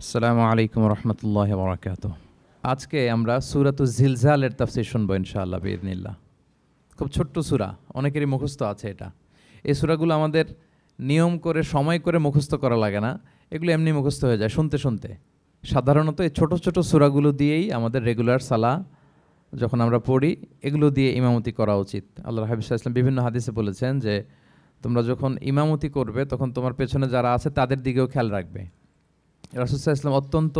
আসসালামু আলাইকুম রহমতুল্লাহ বারাকাতুহু। আজকে আমরা সূরাতুজ জিলজালের তাফসীর শুনবো ইনশাআল্লাহ বিইذনিল্লাহ। খুব ছোট্ট সূরা, অনেকেরই মুখস্থ আছে এটা। এই সূরাগুলো আমাদের নিয়ম করে সময় করে মুখস্থ করা লাগে না, এগুলো এমনি মুখস্থ হয়ে যায় শুনতে শুনতে। সাধারণত এই ছোট ছোট সূরাগুলো দিয়েই আমাদের রেগুলার সালাহ যখন আমরা পড়ি, এগুলো দিয়ে ইমামতি করা উচিত। আল্লাহর হাবিব সাল্লাল্লাহু আলাইহি ওয়াসাল্লাম বিভিন্ন হাদিসে বলেছেন যে তোমরা যখন ইমামতি করবে তখন তোমার পেছনে যারা আছে তাদের দিকেও খেয়াল রাখবে। রাসূল সাল্লাল্লাহু আলাইহি ওয়াসাল্লাম অত্যন্ত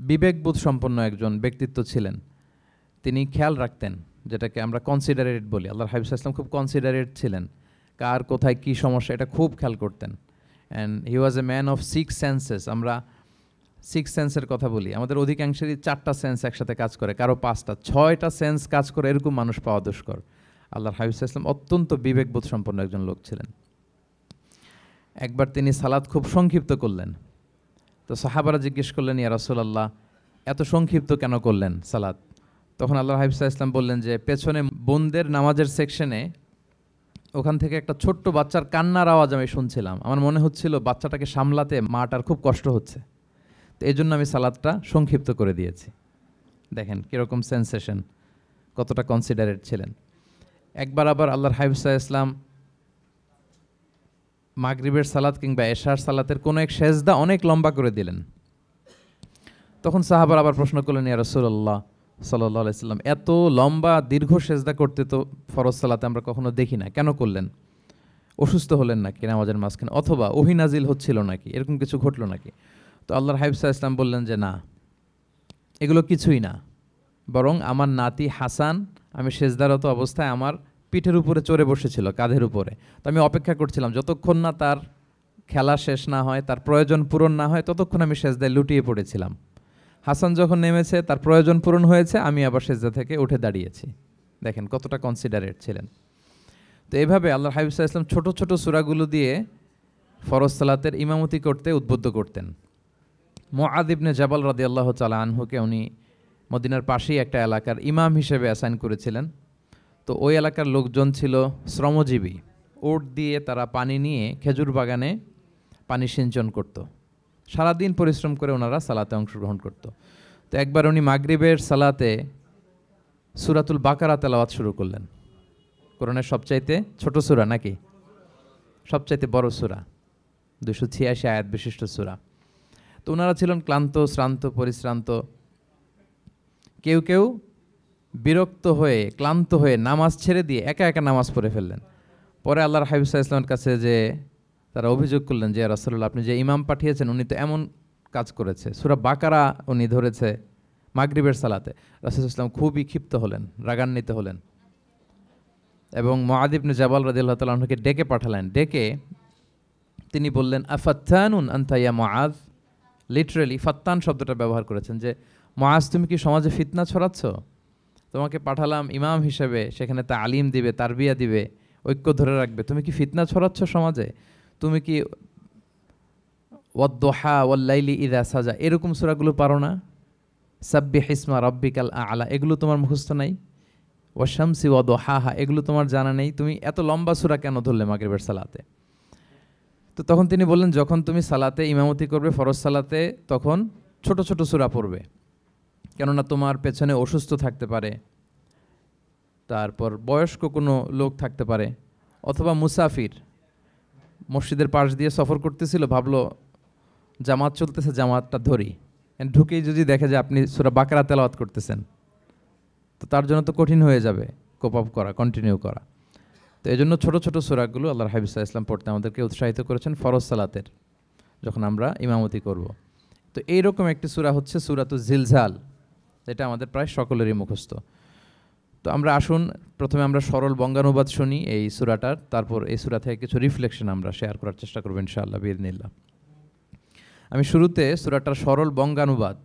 বিবেকবোধ সম্পন্ন একজন ব্যক্তিত্ব ছিলেন। তিনি খেয়াল রাখতেন, যেটাকে আমরা কনসিডারেট বলি। আল্লাহর হাবিব সাল্লাল্লাহু আলাইহি ওয়াসাল্লাম খুব কনসিডারেট ছিলেন, কার কোথায় কী সমস্যা এটা খুব খেয়াল করতেন। And he was a man of six senses. আমরা সিক্স সেন্সের কথা বলি, আমাদের অধিকাংশেরই 4টা সেন্স একসাথে কাজ করে, কারো 5টা 6টা সেন্স কাজ করে, এরকম মানুষ পাওয়া দুষ্কর। আল্লাহর হাবিব সাল্লাল্লাহু আলাইহি ওয়াসাল্লাম অত্যন্ত বিবেকবোধ সম্পন্ন একজন লোক ছিলেন। একবার তিনি সালাত খুব সংক্ষিপ্ত করলেন, তো সাহাবারা জিজ্ঞেস করলেন, ইয়া রাসূলুল্লাহ এত সংক্ষিপ্ত কেন করলেন সালাত? তখন আল্লাহর হাবিব সাল্লাল্লাহু আলাইহি ওয়াসাল্লাম বললেন যে পেছনে বোনদের নামাজের সেকশনে ওখান থেকে একটা ছোট্ট বাচ্চার কান্নার আওয়াজ আমি শুনছিলাম। আমার মনে হচ্ছিল বাচ্চাটাকে সামলাতে মাটার খুব কষ্ট হচ্ছে, তো এই জন্য আমি সালাদটা সংক্ষিপ্ত করে দিয়েছি। দেখেন কীরকম সেন্সেশন, কতটা কনসিডারেট ছিলেন। একবার আবার আল্লাহর হাবিব সাল্লাল্লাহু আলাইহি ওয়াসাল্লাম মাগরিবের সালাত কিংবা এশার সালাতের কোনো এক সেজদা অনেক লম্বা করে দিলেন। তখন সাহাবার আবার প্রশ্ন করলেন, ইয়া রাসূলুল্লাহ সাল্লাল্লাহু আলাইহি ওয়াসাল্লাম এত লম্বা দীর্ঘ সেজদা করতে তো ফরজ সালাতে আমরা কখনো দেখি না, কেন করলেন? অসুস্থ হলেন নাকি নামাজের মাঝখানে, অথবা ওহী নাজিল হচ্ছিল নাকি, এরকম কিছু ঘটলো নাকি? তো আল্লাহর হাবিব সাল্লাল্লাহু আলাইহি ওয়াসাল্লাম বললেন যে না, এগুলো কিছুই না, বরং আমার নাতি হাসান আমি সেজদারত অবস্থায় আমার পিঠের উপরে চড়ে বসেছিল, কাঁধের উপরে। তো আমি অপেক্ষা করছিলাম যতক্ষণ না তার খেলা শেষ না হয়, তার প্রয়োজন পূরণ না হয়, ততক্ষণ আমি সেজদায় লুটিয়ে পড়েছিলাম। হাসান যখন নেমেছে, তার প্রয়োজন পূরণ হয়েছে, আমি আবার সেজদা থেকে উঠে দাঁড়িয়েছি। দেখেন কতটা কনসিডারেট ছিলেন। তো এইভাবে আল্লাহর হাবিব সাল্লাল্লাহু আলাইহি ওয়াসাল্লাম ছোট ছোট সূরাগুলো দিয়ে ফরজ সালাতের ইমামতি করতে উদ্বুদ্ধ করতেন। মুআয ইবনে জাবাল রাদিয়াল্লাহু তাআলা আনহুকে উনি মদিনার পাশেই একটা এলাকার ইমাম হিসেবে অ্যাসাইন করেছিলেন। তো ওই এলাকার লোকজন ছিল শ্রমজীবী, ওট দিয়ে তারা পানি নিয়ে খেজুর বাগানে পানি সিঞ্চন করত। সারাদিন পরিশ্রম করে ওনারা সালাতে অংশগ্রহণ করত। তো একবার উনি মাগরিবের সালাতে সূরাতুল বাকারা তেলাওয়াত শুরু করলেন। কোরআনের সবচাইতে ছোট সূরা নাকি সবচাইতে বড় সূরা, 286 আয়াত বিশিষ্ট সূরা। তো ওনারা ছিলেন ক্লান্ত, শ্রান্ত, পরিশ্রান্ত। কেউ কেউ বিরক্ত হয়ে, ক্লান্ত হয়ে নামাজ ছেড়ে দিয়ে একা একা নামাজ পড়ে ফেললেন। পরে আল্লাহর হাবিব সাল্লাল্লাহু আলাইহি ওয়াসাল্লামের কাছে যে তারা অভিযোগ করলেন যে, ইয়া রাসূলুল্লাহ আপনি যে ইমাম পাঠিয়েছেন উনি তো এমন কাজ করেছে, সূরা বাকারা উনি ধরেছে মাগরিবের সালাতে। রাসূল সাল্লাল্লাহু আলাইহি ওয়াসাল্লাম খুবই ক্ষিপ্ত হলেন, রাগান্বিত হলেন এবং মুআয ইবনে জাবাল রাদিয়াল্লাহু তাআলা আনহুকে ডেকে পাঠালেন। ডেকে তিনি বললেন, আফাত্তানুন আনতা ইয়া মুআয। লিটারালি ফাত্তান শব্দটা ব্যবহার করেছেন যে, মুআয তুমি কি সমাজে ফিতনা ছড়াচ্ছ? তোমাকে পাঠালাম ইমাম হিসেবে, সেখানে তালিম দিবে, তারবিয়া দিবে, ঐক্য ধরে রাখবে, তুমি কি ফিতনা ছড়াচ্ছ সমাজে? তুমি কি ওয়াদ-দুহা ওয়াল-লাইলি ইযা সাজা এরকম সূরাগুলো পারো না? সাব্বিহ ইসমা রাব্বিকাল আ'লা এগুলো তোমার মুখস্থ নাই? ওয়াশ-শামসি ওয়া-দুহাহা এগুলো তোমার জানা নেই? তুমি এত লম্বা সূরা কেন ধরলে মাগরিবের সালাতে? তো তখন তিনি বললেন, যখন তুমি সালাতে ইমামতি করবে ফরজ সালাতে, তখন ছোট ছোট সূরা পড়বে, কেননা তোমার পেছনে অসুস্থ থাকতে পারে, তারপর বয়স্ক কোনো লোক থাকতে পারে, অথবা মুসাফির মসজিদের পাশ দিয়ে সফর করতেছিল, ভাবলো জামাত চলতেছে, জামাতটা ধরি, ঢুকেই যদি দেখে যে আপনি সূরা বাকারা তেলাওয়াত করতেছেন, তো তার জন্য তো কঠিন হয়ে যাবে কোপ আপ করা, কন্টিনিউ করা। তো এই জন্য ছোটো ছোটো সূরাগুলো আল্লাহর হাবিব সাল্লাল্লাহু আলাইহি ওয়াসাল্লাম পড়তে আমাদেরকে উৎসাহিত করেছেন ফরজ সালাতের, যখন আমরা ইমামতি করব। তো এইরকম একটি সূরা হচ্ছে সূরাতুজ জিলজাল, যেটা আমাদের প্রায় সকলেরই মুখস্থ। তো আমরা আসুন প্রথমে আমরা সরল বঙ্গানুবাদ শুনি এই সূরাটার, তারপর এই সূরা থেকে কিছু রিফ্লেকশন আমরা শেয়ার করার চেষ্টা করব ইনশাআল্লাহ বিইذনিল্লাহ। আমি শুরুতে সূরাটার সরল বঙ্গানুবাদ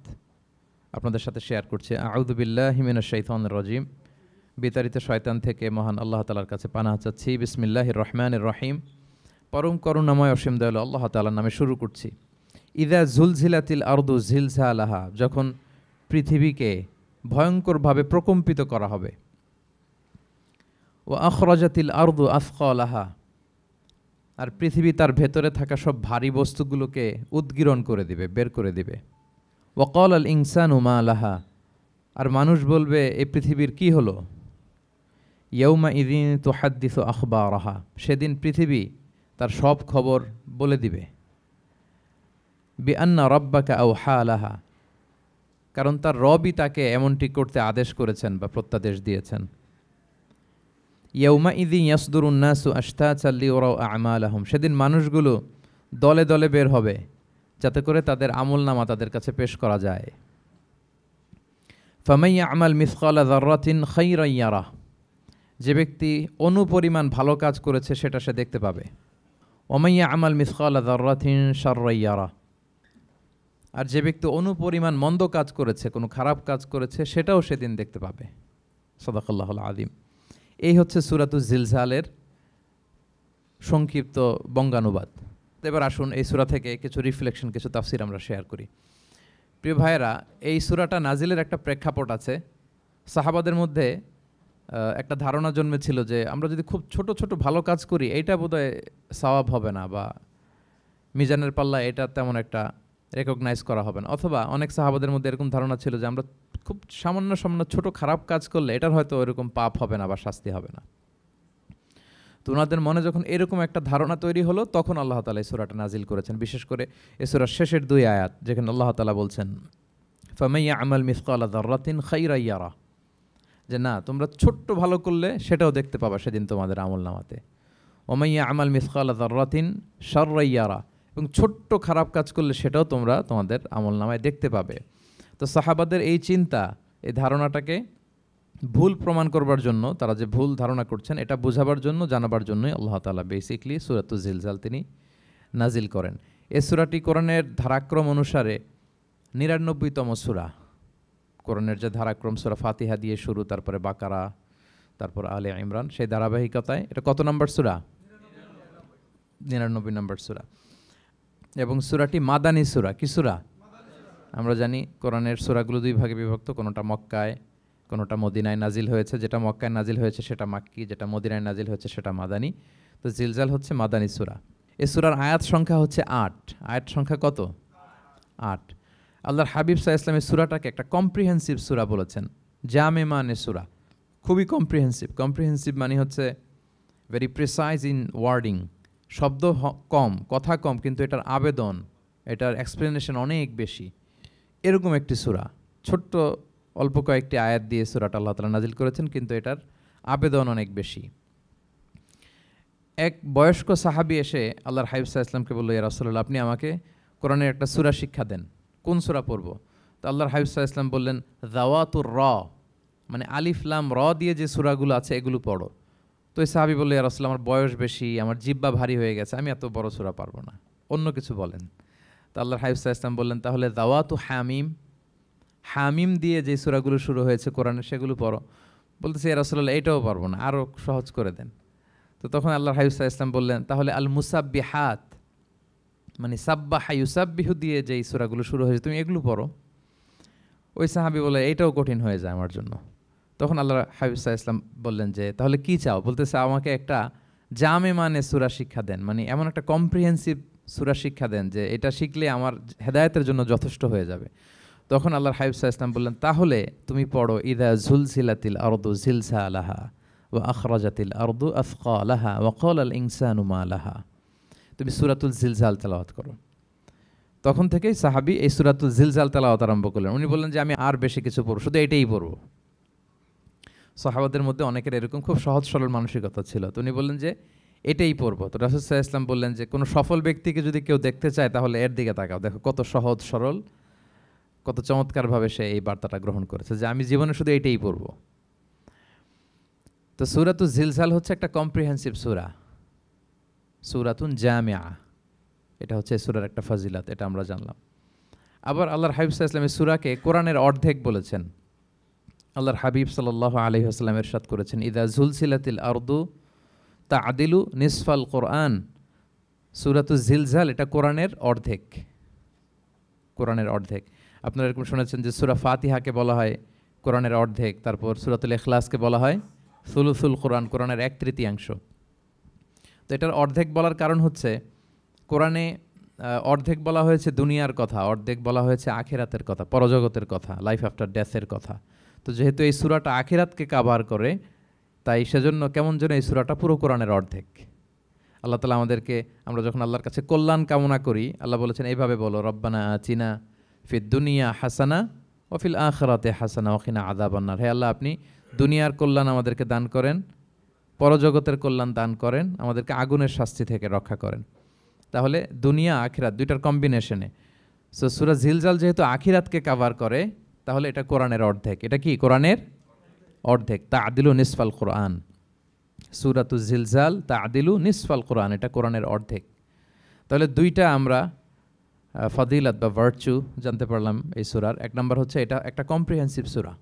আপনাদের সাথে শেয়ার করছি। আউযু বিল্লাহি মিনাশ শাইতানির রাজিম। বিতাড়িত শয়তান থেকে মহান আল্লাহ তাআলার কাছে পানাহ চাচ্ছি। বিসমিল্লাহির রহমানির রহিম। পরম করুণাময় অসীম দয়ালু আল্লাহ তাআলার নামে শুরু করছি। ইযা জুলজিলাতিল আরদু জিলজালাহা, যখন পৃথিবীকে ভয়ঙ্করভাবে প্রকম্পিত করা হবে। ওয়া আখরাজাতিল আরদু আথকালাহা, আর পৃথিবী তার ভেতরে থাকা সব ভারী বস্তুগুলোকে উদ্গীরণ করে দিবে, বের করে দিবে। ওয়াকাল আল ইনসানু মা লাহা, আর মানুষ বলবে এই পৃথিবীর কি হলো। ইয়াউমা ইদিন তুহাদ্দিসু আখবারাহা, সেদিন পৃথিবী তার সব খবর বলে দিবে। বিআন্না রাব্বাকা আওহা লাহা, কারণ তার রবই তাকে এমনটি করতে আদেশ করেছেন বা প্রত্যাদেশ দিয়েছেন। ইয়াউমা ইদিন ইয়াসদুরুন নাসু আশতাতান লিয়ারাউ আ'মালাহুম, সেদিন মানুষগুলো দলে দলে বের হবে যাতে করে তাদের আমলনামা তাদের কাছে পেশ করা যায়। ফামান ইয়া'মাল মিসকালা যাররাতিন খায়রান ইয়ারাহ, যে ব্যক্তি অনুপরিমাণ ভালো কাজ করেছে সেটা সে দেখতে পাবে। ওমান ইয়া'মাল মিসকালা যাররাতিন শাররান ইয়ারাহ, আর যে ব্যক্তি অনুপরিমাণ মন্দ কাজ করেছে, কোনো খারাপ কাজ করেছে, সেটাও সেদিন দেখতে পাবে। সাদাকাল্লাহুল আযীম। এই হচ্ছে সূরাতুজ জিলজালের সংক্ষিপ্ত বঙ্গানুবাদ। এবার আসুন এই সূরা থেকে কিছু রিফ্লেকশন, কিছু তাফসির আমরা শেয়ার করি। প্রিয় ভাইয়েরা, এই সূরাটা নাজিলের একটা প্রেক্ষাপট আছে। সাহাবাদের মধ্যে একটা ধারণা জন্মেছিল যে আমরা যদি খুব ছোট ছোট ভালো কাজ করি এইটা বোধহয় সওয়াব হবে না, বা মিজানের পাল্লা এটা তেমন একটা রেকগনাইজ করা হবে না। অথবা অনেক সাহাবাদের মধ্যে এরকম ধারণা ছিল যে আমরা খুব সামান্য সামান্য ছোট খারাপ কাজ করলে এটার হয়তো ওইরকম পাপ হবে না বা শাস্তি হবে না। তো ওনাদের মনে যখন এরকম একটা ধারণা তৈরি হলো, তখন আল্লাহ তাআলা এই সূরাটা নাজিল করেছেন। বিশেষ করে এই সূরার শেষের 2 আয়াত, যেখানে আল্লাহ তাআলা বলছেন ফামান ইয়া'মাল মিসকালা যাররাতিন খায়রান ইয়ারা, যে না, তোমরা ছোট্ট ভালো করলে সেটাও দেখতে পাবা সেদিন তোমাদের আমলনামাতে। ওমান ইয়া'মাল মিসকালা যাররাতিন শাররান ইয়ারা, এবং ছোট্ট খারাপ কাজ করলে সেটাও তোমরা তোমাদের আমলনামায় দেখতে পাবে। তো সাহাবাদের এই চিন্তা, এই ধারণাটাকে ভুল প্রমাণ করবার জন্য, তারা যে ভুল ধারণা করছেন এটা বোঝাবার জন্য, জানাবার জন্যই আল্লাহ তাআলা বেসিকলি সূরাতুজ জিলজাল তিনি নাজিল করেন। এই সূরাটি কোরআনের ধারাক্রম অনুসারে 99তম সূরা। কোরআনের যে ধারাক্রম, সূরা ফাতিহা দিয়ে শুরু, তারপরে বাকারা, তারপর আলে ইমরান, সেই ধারাবাহিকতায় এটা কত নম্বর সূরা? 99 নম্বর সূরা। এবং সূরাটি মাদানী সূরা। কি সূরা? আমরা জানি কোরআনের সূরাগুলো 2 ভাগে বিভক্ত, কোনোটা মক্কায়, কোনোটা মদিনায় নাজিল হয়েছে। যেটা মক্কায় নাজিল হয়েছে সেটা মাক্কি, যেটা মদিনায় নাজিল হয়েছে সেটা মাদানী। তো জিলজাল হচ্ছে মাদানী সূরা। এই সূরার আয়াত সংখ্যা হচ্ছে 8। আয়াত সংখ্যা কত? 8। আল্লাহর হাবিব সাল্লাল্লাহু আলাইহি ওয়াসাল্লাম এই সূরাটাকে একটা কম্প্রিহেন্সিভ সূরা বলেছেন। জামে মানে সূরা, খুবই কম্প্রিহেন্সিভ। কম্প্রিহেন্সিভ মানে হচ্ছে ভেরি প্রিসাইজ ইন ওয়ার্ডিং, শব্দ কম, কথা কম, কিন্তু এটার আবেদন, এটার এক্সপ্লেনেশন অনেক বেশি, এরকম একটি সূরা। ছোট্ট অল্প কয়েকটি আয়াত দিয়ে সূরাটা আল্লাহ তাআলা নাজিল করেছেন, কিন্তু এটার আবেদন অনেক বেশি। এক বয়স্ক সাহাবী এসে আল্লাহর হাবিব সাল্লাল্লাহু আলাইহি ওয়াসাল্লামকে বলল, ইয়া রাসূলুল্লাহ, আপনি আমাকে কোরআনের একটা সূরা শিক্ষা দেন, কোন সূরা পড়ব? তো আল্লাহর হাবিব সাল্লাল্লাহু আলাইহি ওয়াসাল্লাম বললেন, যাওয়াতুর র, মানে আলিফ লাম র দিয়ে যে সূরাগুলো আছে এগুলো পড়ো। তো এই সাহাবী বলল, ইয়া রাসূলুল্লাহ, আমার বয়স বেশি, আমার জিহ্বা ভারী হয়ে গেছে, আমি এত বড় সূরা পারবো না, অন্য কিছু বলেন। তো আল্লাহর হাবিব সাল্লাল্লাহু আলাইহি ওয়াসাল্লাম বললেন, তাহলে যাওয়াতু হামিম, হামিম দিয়ে যে সূরাগুলো শুরু হয়েছে কোরআনে সেগুলো পড়ো। বলতেছে, ইয়া রাসূলুল্লাহ, এটাও পারবো না, আরও সহজ করে দেন। তো তখন আল্লাহর হাবিব সাল্লাল্লাহু আলাইহি ওয়াসাল্লাম বললেন, তাহলে আল মুসাব্বিহাত, মানে সাব্বাহা ইউসাব্বিহু দিয়ে যেই সূরাগুলো শুরু হয়েছে তুমি এগুলো পড়ো। ওই সাহাবী বলে, এটাও কঠিন হয়ে যায় আমার জন্য। তখন আল্লাহর হাবিব সাল্লাল্লাহু আলাইহি ওয়াসাল্লাম বললেন যে, তাহলে কি চাও? বলতেছে, আমাকে একটা জামে মানে সূরা শিক্ষা দেন, মানে এমন একটা কম্প্রিহেন্সিভ সূরা শিক্ষা দেন যে এটা শিখলে আমার হেদায়েতের জন্য যথেষ্ট হয়ে যাবে। তখন আল্লাহর হাবিব সাল্লাল্লাহু আলাইহি ওয়াসাল্লাম বললেন, তাহলে তুমি পড়ো ইযা যুলজিলাতিল আরদু জিলজালাহা ওয়া আখরাজাতিল আরদু আথকালাহা ওয়া ক্বালাল ইনসানু মা লাহা। তুমি সূরাতুল জিলজাল তেলাওয়াত করো। তখন থেকেই সাহাবী এই সূরাতুল জিলজাল তেলাওয়াত আরম্ভ করলেন। উনি বললেন যে আমি আর বেশি কিছু পড়ব, শুধু এটাই পড়ব। সাহাবাদের মধ্যে অনেকের এরকম খুব সহজ সরল মানসিকতা ছিল। তো উনি বললেন যে এটাই পড়ব। তো রাসূল সাল্লাল্লাহু আলাইহি ওয়াসাল্লাম বললেন যে কোনো সফল ব্যক্তিকে যদি কেউ দেখতে চায় তাহলে এর দিকে তাকাও, দেখো কত সহজ সরল, কত চমৎকারভাবে সে এই বার্তাটা গ্রহণ করেছে যে আমি জীবনে শুধু এটাই পড়ব। তো সূরাতুল জিলজাল হচ্ছে একটা কম্প্রিহেন্সিভ সূরা, সূরাতুন জামিআ। এটা হচ্ছে সূরার একটা ফজিলত, এটা আমরা জানলাম। আবার আল্লাহর হাবিব সাল্লাল্লাহু আলাইহি ওয়াসাল্লাম এই সূরাকে কোরআনের অর্ধেক বলেছেন। আল্লাহর হাবিব সাল্লাল্লাহু আলাইহি ওয়াসাল্লাম ইরশাদ করেছেন, ইযা যুলজিলাতিল আরদু তা'দিলু নিসফাল কোরআন। সূরাতুল জিলজাল এটা কোরআনের অর্ধেক, কোরআনের অর্ধেক। আপনারা এরকম শুনেছেন যে সূরা ফাতিহাকে বলা হয় কোরআনের অর্ধেক, তারপর সূরাতুল ইখলাসকে বলা হয় সুলুসুল কোরআন, কোরআনের 1/3। তো এটার অর্ধেক বলার কারণ হচ্ছে কোরআনে অর্ধেক বলা হয়েছে দুনিয়ার কথা, অর্ধেক বলা হয়েছে আখিরাতের কথা, পরজগতের কথা, লাইফ আফটার ডেথের কথা। তো যেহেতু এই সূরাটা আখিরাতকে কাভার করে, তাই সেজন্য কেমন যেন এই সূরাটা পুরো কোরআনের অর্ধেক। আল্লাহ তাআলা আমাদেরকে, আমরা যখন আল্লাহর কাছে কল্যাণ কামনা করি, আল্লাহ বলেছেন এইভাবে বলো, রব্বানা আতিনা ফিদ দুনিয়া হাসানা ওয়া ফিল আখিরাতি হাসানা ওয়া কিনা আযাবান্নার। হে আল্লাহ, আপনি দুনিয়ার কল্যাণ আমাদেরকে দান করেন, পরজগতের কল্যাণ দান করেন, আমাদেরকে আগুনের শাস্তি থেকে রক্ষা করেন। তাহলে দুনিয়া আখিরাত দুইটার কম্বিনেশনে। সো সূরা জিলজাল যেহেতু আখিরাতকে কাভার করে, তাহলে এটা কোরআনের অর্ধেক। এটা কি কোরআনের অর্ধেক? তা'দিলু নিসফাল কোরআন। সূরাতুজ জিলজাল তা'দিলু নিসফাল কোরআন, এটা কোরআনের অর্ধেক। তাহলে দুইটা আমরা ফজিলত বা ভার্চু জানতে পারলাম এই সূরার। এক নম্বর হচ্ছে এটা একটা কম্প্রিহেন্সিভ সূরা,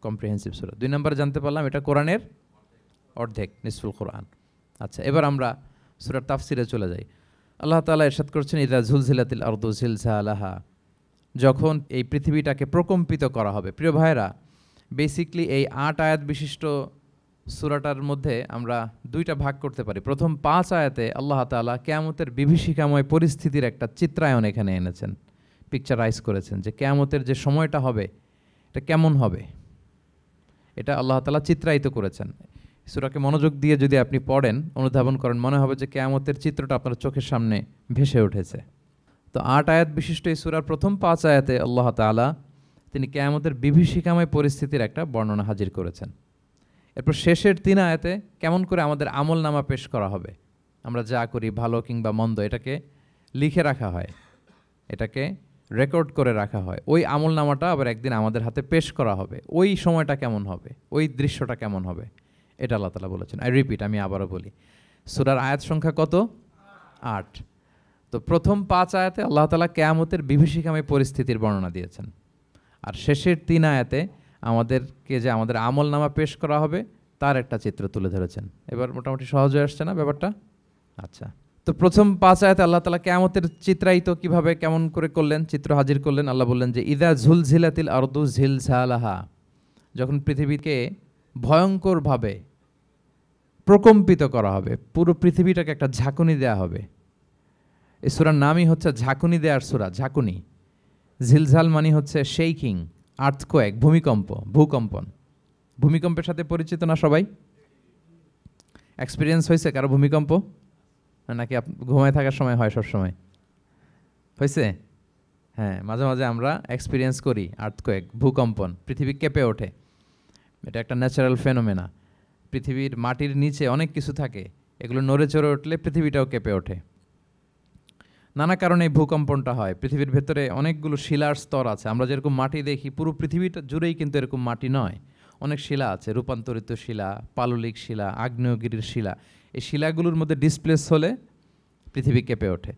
কম্প্রিহেন্সিভ সূরা। দুই নম্বরে জানতে পারলাম এটা কোরআনের অর্ধেক, নিসফুল কোরআন। আচ্ছা, এবার আমরা সূরার তাফসিরে চলে যাই। আল্লাহ তাআলা ইরশাদ করছেন, ইযা যুলজিলাতিল আরদু জিলজালাহা, যখন এই পৃথিবীটাকে প্রকম্পিত করা হবে। প্রিয় ভাইরা, বেসিকলি এই 8 আয়াত বিশিষ্ট সূরাটার মধ্যে আমরা দুইটা ভাগ করতে পারি। প্রথম 5 আয়াতে আল্লাহ তাআলা কিয়ামতের বিভীষিকাময় পরিস্থিতির একটা চিত্রায়ন এখানে এনেছেন, পিকচারাইজ করেছেন যে কিয়ামতের যে সময়টা হবে এটা কেমন হবে, এটা আল্লাহ তাআলা চিত্রায়িত করেছেন। সূরাকে মনোযোগ দিয়ে যদি আপনি পড়েন, অনুধাবন করেন, মনে হবে যে কিয়ামতের চিত্রটা আপনার চোখের সামনে ভেসে উঠেছে। তো 8 আয়াত বিশিষ্ট এই সূরার প্রথম 5 আয়াতে আল্লাহ তাআলা তিনি কিয়ামতের বিভীষিকাময় পরিস্থিতির একটা বর্ণনা হাজির করেছেন। এরপর শেষের 3 আয়াতে কেমন করে আমাদের আমলনামা পেশ করা হবে, আমরা যা করি ভালো কিংবা মন্দ, এটাকে লিখে রাখা হয়, এটাকে রেকর্ড করে রাখা হয়। ওই আমলনামাটা আবার একদিন আমাদের হাতে পেশ করা হবে। ওই সময়টা কেমন হবে, ওই দৃশ্যটা কেমন হবে, এটা আল্লাহ তাআলা বলেছেন। আমি আবারও বলি, সূরার আয়াত সংখ্যা কত? 8। তো প্রথম 5 আয়াতে আল্লাহ তাআলা কিয়ামতের বিভীষিকাময় পরিস্থিতির বর্ণনা দিয়েছেন, আর শেষের 3 আয়াতে আমাদেরকে যে আমাদের আমলনামা পেশ করা হবে তার একটা চিত্র তুলে ধরেছেন। এবার মোটামুটি সহজ হয়ে আসছে না ব্যাপারটা? আচ্ছা, তো প্রথম 5 আয়াতে আল্লাহ তাআলা কিয়ামতের চিত্রায়িত কিভাবে কেমন করে করলেন, চিত্র হাজির করলেন। আল্লাহ বললেন যে ইযা যুলজিলাতিল আরদু জিলজালাহা, যখন পৃথিবীকে ভয়ঙ্করভাবে প্রকম্পিত করা হবে, পুরো পৃথিবীটাকে একটা ঝাঁকুনি দেয়া হবে। এই সূরার নামই হচ্ছে ঝাঁকুনি দেওয়ার সূরা, ঝাঁকুনি। জিলজাল মানে হচ্ছে শেকিং, আর্থকোয়েক, ভূমিকম্প, ভূকম্পন। ভূমিকম্পের সাথে পরিচিত না সবাই? এক্সপিরিয়েন্স হয়েছে কারো ভূমিকম্প? নাকি ঘুমায় থাকার সময় হয়? সব সময় হয়েছে? হ্যাঁ, মাঝে মাঝে আমরা এক্সপিরিয়েন্স করি আর্থকোয়েক, ভূকম্পন। পৃথিবী কেঁপে ওঠে, এটা একটা ন্যাচারাল ফেনোমেনা। পৃথিবীর মাটির নিচে অনেক কিছু থাকে, এগুলো নড়ে চড়ে উঠলে পৃথিবীটাও কেঁপে ওঠে। নানা কারণে এই ভূকম্পনটা হয়। পৃথিবীর ভেতরে অনেকগুলো শিলার স্তর আছে। আমরা যেরকম মাটি দেখি, পুরো পৃথিবীটা জুড়েই কিন্তু এরকম মাটি নয়, অনেক শিলা আছে, রূপান্তরিত শিলা, পাললিক শিলা, আগ্নেয়গিরির শিলা। এই শিলাগুলোর মধ্যে ডিসপ্লেস হলে পৃথিবী কেঁপে ওঠে।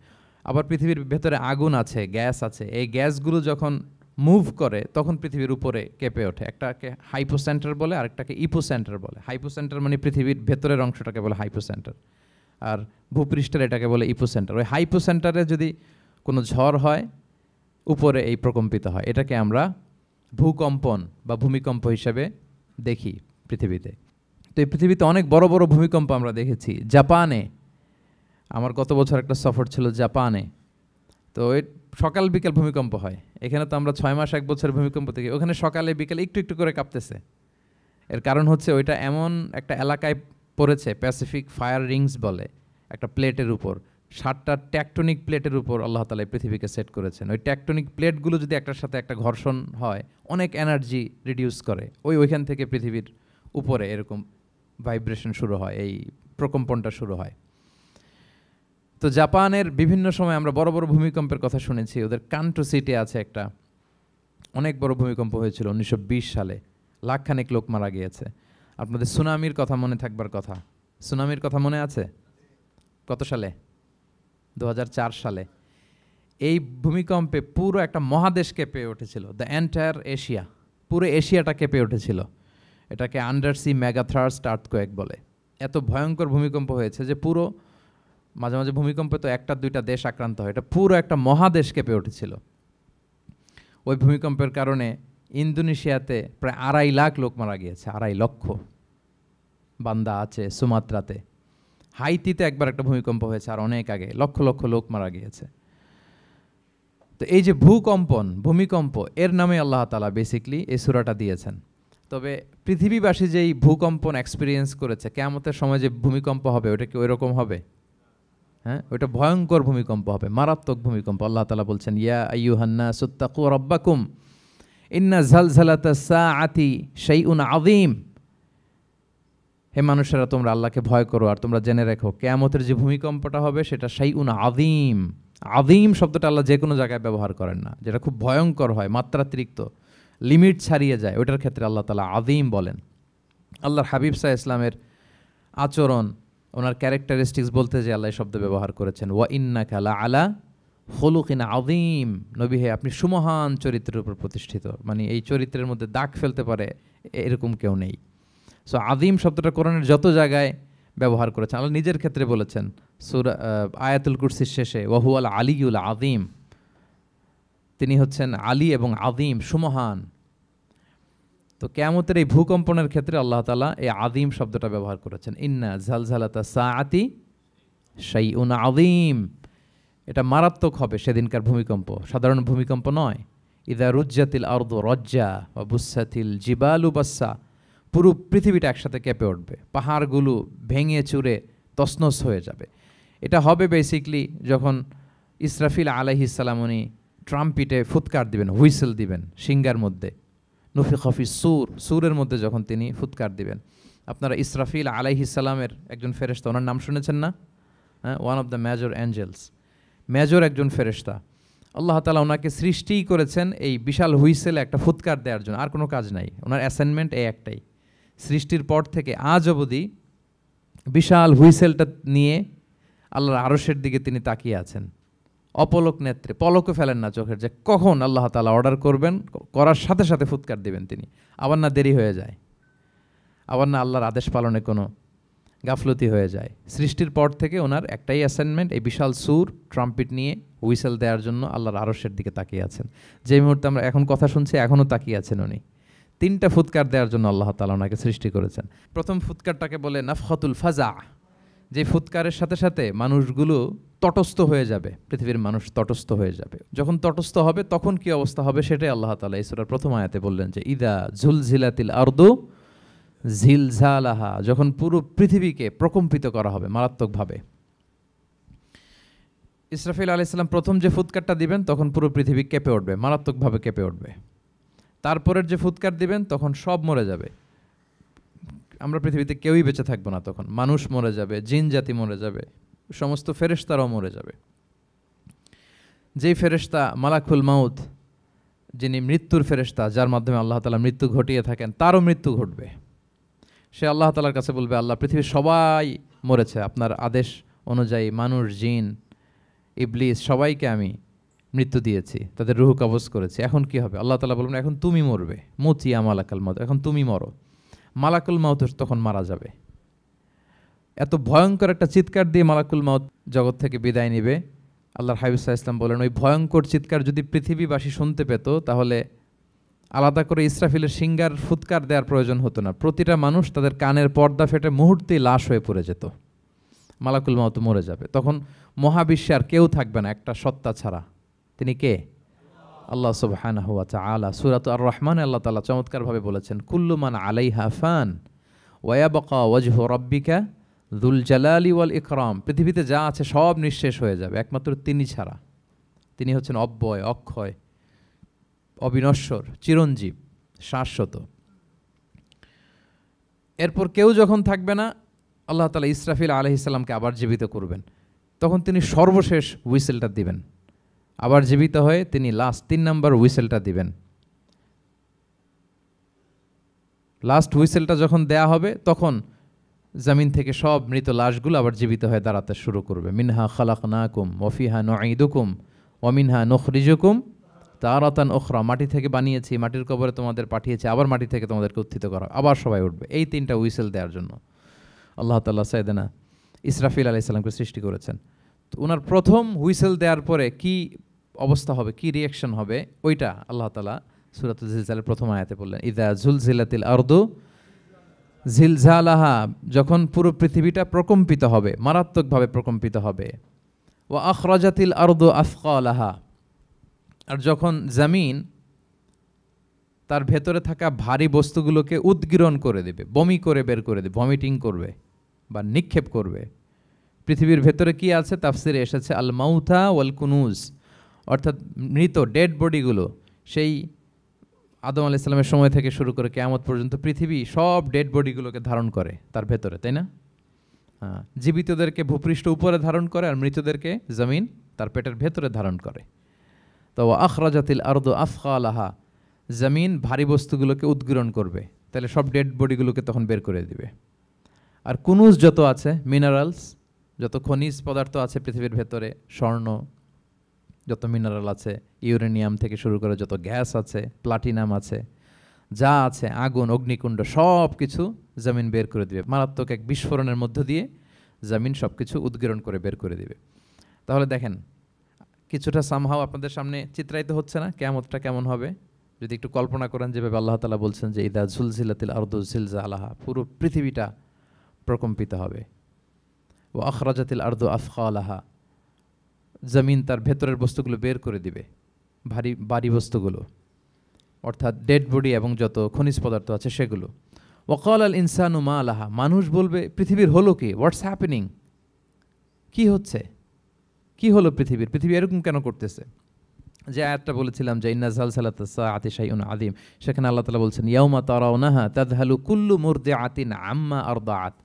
আবার পৃথিবীর ভেতরে আগুন আছে, গ্যাস আছে, এই গ্যাসগুলো যখন মুভ করে তখন পৃথিবীর উপরে কেঁপে ওঠে। একটাকে হাইপোসেন্টার বলে, আরেকটাকে ইপোসেন্টার বলে। হাইপোসেন্টার মানে পৃথিবীর ভেতরের অংশটাকে বলে হাইপোসেন্টার, আর ভূপৃষ্ঠের এটাকে বলে ইপোসেন্টার। ওই হাইপোসেন্টারে যদি কোনো ঝড় হয়, উপরে এই প্রকম্পিত হয়। এটাকে আমরা ভূকম্পন বা ভূমিকম্প হিসেবে দেখি পৃথিবীতে। তো এই পৃথিবীতে অনেক বড় বড় ভূমিকম্প আমরা দেখেছি। জাপানে, আমার গত বছর একটা সফর ছিল জাপানে, তো সকাল বিকেল ভূমিকম্প হয়। এখানে তো আমরা 6 মাস 1 বছর ভূমিকম্প দেখি, ওখানে সকালে বিকেলে একটু একটু করে কাঁপতেছে। এর কারণ হচ্ছে ওইটা এমন একটা এলাকায় পড়েছে, প্যাসিফিক ফায়ার রিংস বলে, একটা প্লেটের উপর, 7টা ট্যাকটনিক প্লেটের উপর আল্লাহ তাআলা পৃথিবীকে সেট করেছেন। ওই ট্যাকটনিক প্লেটগুলো যদি একটার সাথে একটা ঘর্ষণ হয়, অনেক এনার্জি রিডিউস করে, ওইখান থেকে পৃথিবীর উপরে এরকম ভাইব্রেশন শুরু হয়, এই প্রকম্পনটা শুরু হয়। তো জাপানের বিভিন্ন সময় আমরা বড় বড় ভূমিকম্পের কথা শুনেছি। ওদের কান্টো সিটি আছে একটা, অনেক বড় ভূমিকম্প হয়েছিল 1920 সালে, লাখখানেক লোক মারা গিয়েছে। আপনাদের সুনামির কথা মনে থাকবার কথা, সুনামির কথা মনে আছে? কত সালে? 2004 সালে। এই ভূমিকম্পে পুরো একটা মহাদেশ কেঁপে উঠেছিল, দ্য এন্টায়ার এশিয়া, পুরো এশিয়াটা কেঁপে উঠেছিল। এটাকে আন্ডারসি মেগাথার্স্ট আর্থকোয়েক বলে। এত ভয়ঙ্কর ভূমিকম্প হয়েছে যে পুরো, মাঝে মাঝে ভূমিকম্পে তো 1-2টা দেশ আক্রান্ত হয়, এটা পুরো একটা মহাদেশ কেঁপে উঠেছিল। ওই ভূমিকম্পের কারণে ইন্দোনেশিয়াতে প্রায় 2.5 লাখ লোক মারা গিয়েছে, 2.5 লক্ষ। বান্দা আছে সুমাত্রাতে। হাইতিতে একবার একটা ভূমিকম্প হয়েছে আর অনেক আগে, লক্ষ লক্ষ লোক মারা গিয়েছে। তো এই যে ভূমিকম্প এর নামে আল্লাহ তাআলা বেসিকলি এই সূরাটা দিয়েছেন। তবে পৃথিবীবাসী যেই ভূকম্পন এক্সপিরিয়েন্স করেছে, কিয়ামতের সময় যে ভূমিকম্প হবে ওটা কি ওই রকম হবে? হ্যাঁ, ওটা ভয়ঙ্কর ভূমিকম্প হবে, মারাত্মক ভূমিকম্প। আল্লাহ তাআলা বলছেন, ইয়া আইয়ুহান নাসু তাকু রাব্বাকুম ইন্না জালজালাতাস সাআতি শাইউন আযীম। হে মানুষেরা, তোমরা আল্লাহকে ভয় করো আর তোমরা জেনে রেখো কিয়ামতের যে ভূমিকম্পটা হবে সেটা শাইউন আযীম। আযীম শব্দটা আল্লাহ যে কোনো জায়গায় ব্যবহার করেন না, যেটা খুব ভয়ঙ্কর হয়, মাত্রাতিরিক্ত, লিমিট ছাড়িয়ে যায়, ওটার ক্ষেত্রে আল্লাহ তাআলা আযীম বলেন। আল্লাহর হাবিব সাল্লাল্লাহু আলাইহি ইসলামের আচরণ, ওনার ক্যারেক্টারিস্টিক্স বলতে যে আল্লাহ এই শব্দ ব্যবহার করেছেন, ওয়া ইন্নাকা লাআলা খুলুকিন আযীম। নবী হে, আপনি সুমহান চরিত্রের উপর প্রতিষ্ঠিত, মানে এই চরিত্রের মধ্যে দাগ ফেলতে পারে এরকম কেউ নেই। সো আযীম শব্দটা কোরআনের যত জায়গায় ব্যবহার করেছেন, আল্লাহ নিজের ক্ষেত্রে বলেছেন সূরা আয়াতুল কুরসির শেষে, ওয়া হুয়াল আলিয়ুল আযীম, তিনি হচ্ছেন আলী এবং আযীম, সুমহান। তো কিয়ামতের এই ভূকম্পনের ক্ষেত্রে আল্লাহ তাআলা এই আযীম শব্দটা ব্যবহার করেছেন, ইন্না জালজালাতাস সাআতি শাইউন আযীম। এটা মারাত্মক হবে সেদিনকার ভূমিকম্প, সাধারণ ভূমিকম্প নয়। ইযা রুজ্জাতিল আরদু রাজ্জা ওয়া বুসাতিল জিবালু বাসসা, পুরো পৃথিবীটা একসাথে কেঁপে উঠবে, পাহাড়গুলো ভেঙে চুরে তছনছ হয়ে যাবে। এটা হবে বেসিকলি যখন ইসরাফিল আলাইহিস সালাম উনি ট্রাম্পিটে ফুৎকার দিবেন, হুইসেল দিবেন সিঙ্গার মধ্যে, নুফিখা ফিস সূর, সূরের মধ্যে যখন তিনি ফুৎকার দিবেন। আপনারা ইসরাফিল আলাইহিস সালামের একজন ফেরেশতা, ওনার নাম শুনেছেন না? হ্যাঁ, one of the major angels, major একজন ফেরেশতা। আল্লাহ তাআলা ওনাকে সৃষ্টিই করেছেন এই বিশাল হুইসেলে একটা ফুৎকার দেওয়ার জন্য, আর কোনো কাজ নাই। ওনার অ্যাসাইনমেন্ট এই একটাই, সৃষ্টির পর থেকে আজ অবধি বিশাল হুইসেলটা নিয়ে আল্লাহর আরশের দিকে তিনি তাকিয়ে আছেন, অপলক নেত্রে, পলকও ফেলেন না চোখের, যে কখন আল্লাহ তাআলা অর্ডার করবেন, করার সাথে সাথে ফুৎকার দিবেন তিনি। আবার না দেরি হয়ে যায়, আবার না আল্লাহর আদেশ পালনে কোনো গাফলতি হয়ে যায়। সৃষ্টির পর থেকে ওনার একটাই অ্যাসাইনমেন্ট, এই বিশাল সুর ট্রাম্পিট নিয়ে হুইসেল দেওয়ার জন্য আল্লাহর আরশের দিকে তাকিয়ে আছেন। যে মুহূর্তে আমরা এখন কথা শুনছি এখনও তাকিয়ে আছেন উনি। 3টা ফুৎকার দেওয়ার জন্য আল্লাহ তাআলা ওনাকে সৃষ্টি করেছেন। প্রথম ফুৎকারটাকে বলে নাফখাতুল ফাজা, যে ফুৎকারের সাথে সাথে মানুষগুলো তটস্থ হয়ে যাবে, পৃথিবীর মানুষ তটস্থ হয়ে যাবে। যখন তটস্থ হবে তখন কি অবস্থা হবে সেটাই আল্লাহ তাআলা এই সূরার প্রথম আয়াতে বললেন, যে ইদা জুলজিলাতিল আরদু জিলজালাহা, যখন পুরো পৃথিবীকে প্রকম্পিত করা হবে মারাত্মকভাবে। ইসরাফিল আলাইহিস সালাম প্রথম যে ফুৎকারটা দিবেন তখন পুরো পৃথিবী কেঁপে উঠবে, মারাত্মকভাবে কেঁপে উঠবে। তারপরের যে ফুৎকার দিবেন তখন সব মরে যাবে, আমরা পৃথিবীতে কেউই বেঁচে থাকবো না, তখন মানুষ মরে যাবে, জিন জাতি মরে যাবে, সমস্ত ফেরেশতারাও মরে যাবে। যেই ফেরেশতা মালাকুল মাউত, যিনি মৃত্যুর ফেরেশতা, যার মাধ্যমে আল্লাহ তাআলা মৃত্যু ঘটিয়ে থাকেন, তারও মৃত্যু ঘটবে। সে আল্লাহ তাআলার কাছে বলবে, আল্লাহ, পৃথিবীর সবাই মরেছে, আপনার আদেশ অনুযায়ী মানুষ, জিন, ইবলিস সবাইকে আমি মৃত্যু দিয়েছি, তাদের রূহ কবজ করেছি, এখন কি হবে? আল্লাহ তাআলা বলবেন, এখন তুমি মরবে, মুতিয়া মালাকুল মাউত, এখন তুমি মরো। মালাকুল মাউত তখন মারা যাবে। এত ভয়ঙ্কর একটা চিৎকার দিয়ে মালাকুল মাউত জগৎ থেকে বিদায় নিবে। আল্লাহর হাবিব সাল্লাল্লাহু আলাইহি ওয়াসাল্লাম বলেন, ওই ভয়ঙ্কর চিৎকার যদি পৃথিবীবাসী শুনতে পেত তাহলে আলাদা করে ইসরাফিলের সিঙ্গার ফুৎকার দেওয়ার প্রয়োজন হতো না, প্রতিটা মানুষ তাদের কানের পর্দা ফেটে মুহূর্তেই লাশ হয়ে পড়ে যেত। মালাকুল মাউত মরে যাবে, তখন মহাবিশ্বে আর কেউ থাকবে না একটা সত্তা ছাড়া। তিনি কে? আল্লাহ সুবহানাহু ওয়া তাআলা। সূরা আর রহমানে আল্লাহ তাআলা চমৎকারভাবে বলেছেন, কুল্লু মান আলাইহা ফান ওয়া ইয়াবকা ওয়াজহু রাব্বিকা যুল জালালি ওয়াল ইকরাম। পৃথিবীতে যা আছে সব নিঃশেষ হয়ে যাবে একমাত্র তিনি ছাড়া। তিনি হচ্ছেন অব্যয়, অক্ষয়, অবিনশ্বর, চিরঞ্জীব, শাশ্বত। এরপর কেউ যখন থাকবে না, আল্লাহ তাআলা ইসরাফিল আলাইহিস সালামকে আবার জীবিত করবেন, তখন তিনি সর্বশেষ হুইসেলটা দিবেন, আবার জীবিত হয়ে তিনি লাস্ট 3 নম্বর হুইসেলটা দিবেন। লাস্ট হুইসেলটা যখন দেয়া হবে তখন জমিন থেকে সব মৃত লাশগুলো আবার জীবিত হয়ে দাঁড়াতে শুরু করবে। মিনহা খালাকনাকুম ওয়া ফিহা নুঈদুকুম ওয়া মিনহা নুখরিজুকুম তারাতান উখরা, মাটি থেকে বানিয়েছি, মাটির কবরে তোমাদের পাঠিয়েছি, আবার মাটি থেকে তোমাদেরকে উত্থিত করা, আবার সবাই উঠবে। এই 3টা হুইসেল দেওয়ার জন্য আল্লাহ তাআলা সাইয়েদনা ইসরাফিল আলাইহিস সালামকে সৃষ্টি করেছেন। তো ওনার প্রথম হুইসেল দেওয়ার পরে কি অবস্থা হবে, কি রিয়াকশন হবে, ওইটা আল্লাহ তাআলা সূরাতুল জিলজালের প্রথম আয়াতে বললেন, ইযা জুলজিলাতিল আরদু জিলজালাহা, যখন পুরো পৃথিবীটা প্রকম্পিত হবে, মারাত্মকভাবে প্রকম্পিত হবে। ওয়া আখরাজাতিল আরদু আসকালাহা, আর যখন জমিন তার ভেতরে থাকা ভারী বস্তুগুলোকে উদ্গীরণ করে দেবে, বমি করে বের করে দেবে, ভমিটিং করবে বা নিক্ষেপ করবে। পৃথিবীর ভেতরে কি আছে তাফসিরে এসেছে আল মাউথা ওয়াল কুনুজ, অর্থাৎ মৃত ডেড বডিগুলো, সেই আদম আলাইহিস সালামের সময় থেকে শুরু করে কিয়ামত পর্যন্ত পৃথিবী সব ডেড বডিগুলোকে ধারণ করে তার ভেতরে, তাই না? জীবিতদেরকে ভূপৃষ্ঠ উপরে ধারণ করে আর মৃতদেরকে জমিন তার পেটের ভেতরে ধারণ করে। তো আখরাজাতিল আরদু আফখালাহা, জমিন ভারী বস্তুগুলোকে উদ্গীরণ করবে, তাহলে সব ডেড বডিগুলোকে তখন বের করে দিবে। আর কুনুজ যত আছে, মিনারেলস, যত খনিজ পদার্থ আছে পৃথিবীর ভেতরে, স্বর্ণ, যত মিনারেল আছে, ইউরেনিয়াম থেকে শুরু করে যত গ্যাস আছে, প্লাটিনাম আছে, যা আছে, আগুন, অগ্নিকুণ্ড, সব কিছু জমিন বের করে দিবে। মারাত্মক এক বিস্ফোরণের মধ্য দিয়ে জমিন সব কিছু উদ্গীরণ করে বের করে দিবে। তাহলে দেখেন, কিছুটা সামহাও আপনাদের সামনে চিত্রায়িত হচ্ছে না কিয়ামতটা কেমন হবে? যদি একটু কল্পনা করেন যেভাবে আল্লাহ তাআলা বলছেন যে ইদা জুলজিলাতিল আরদু জিলজালাহা, পুরো পৃথিবীটা প্রকম্পিত হবে। ও আখরাজাতিল আরদু আফখালাহা, জমিন তার ভেতরের বস্তুগুলো বের করে দিবে, ভারী বস্তুগুলো, অর্থাৎ ডেড বডি এবং যত খনিজ পদার্থ আছে সেগুলো। ওয়াকাল আল ইনসানু মা লাহা, মানুষ বলবে পৃথিবীর হলো কি, হোয়াটস হ্যাপেনিং, কি হচ্ছে, কি হলো পৃথিবীর, পৃথিবী এরকম কেন করতেছে? যে আয়াতটা বলেছিলাম যে ইন্না জালজালাতাস সাআতি শাইউন আযীম, সেখানে আল্লাহ তাআলা বলছেন ইয়াউমা তারাউনাহা তাযহালু কুল্লু মুরদিআতিন আম্মা আরদাআত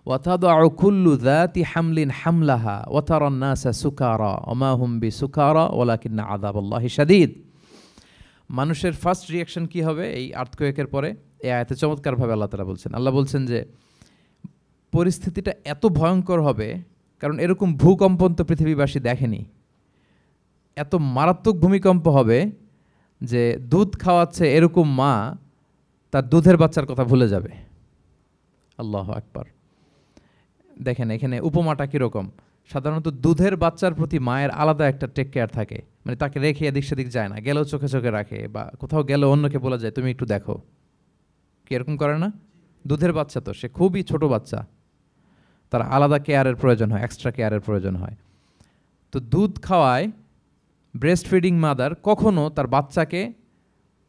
ওয়া তাদউ কুল্লু যাতি হামলিন হামলাহা ওয়া তারান নাসা সুকারা ওয়া মা হুম বিসুকারা ওয়ালাকিন্না আযাবাল্লাহি শাদীদ। মানুষের ফার্স্ট রিয়াকশন কি হবে এই আর্থকোয়েকের পরে? এই আয়াতে চমৎকারভাবে আল্লাহ তাআলা বলছেন। আল্লাহ বলছেন যে পরিস্থিতিটা এত ভয়ঙ্কর হবে, কারণ এরকম ভূকম্পন তো পৃথিবীবাসী দেখেনি। এত মারাত্মক ভূমিকম্প হবে যে দুধ খাওয়াচ্ছে এরকম মা তার দুধের বাচ্চার কথা ভুলে যাবে। আল্লাহু আকবার। দেখেন এখানে উপমাটা কীরকম। সাধারণত দুধের বাচ্চার প্রতি মায়ের আলাদা একটা টেক কেয়ার থাকে, মানে তাকে রেখে এদিক সেদিক যায় না, গেলেও চোখে চোখে রাখে, বা কোথাও গেলেও অন্যকে বলা যায় তুমি একটু দেখো, কি এরকম করে না? দুধের বাচ্চা তো সে খুবই ছোট বাচ্চা, তার আলাদা কেয়ারের প্রয়োজন হয়, এক্সট্রা কেয়ারের প্রয়োজন হয়। তো দুধ খাওয়ায় ব্রেস্ট ফিডিং মাদার কখনো তার বাচ্চাকে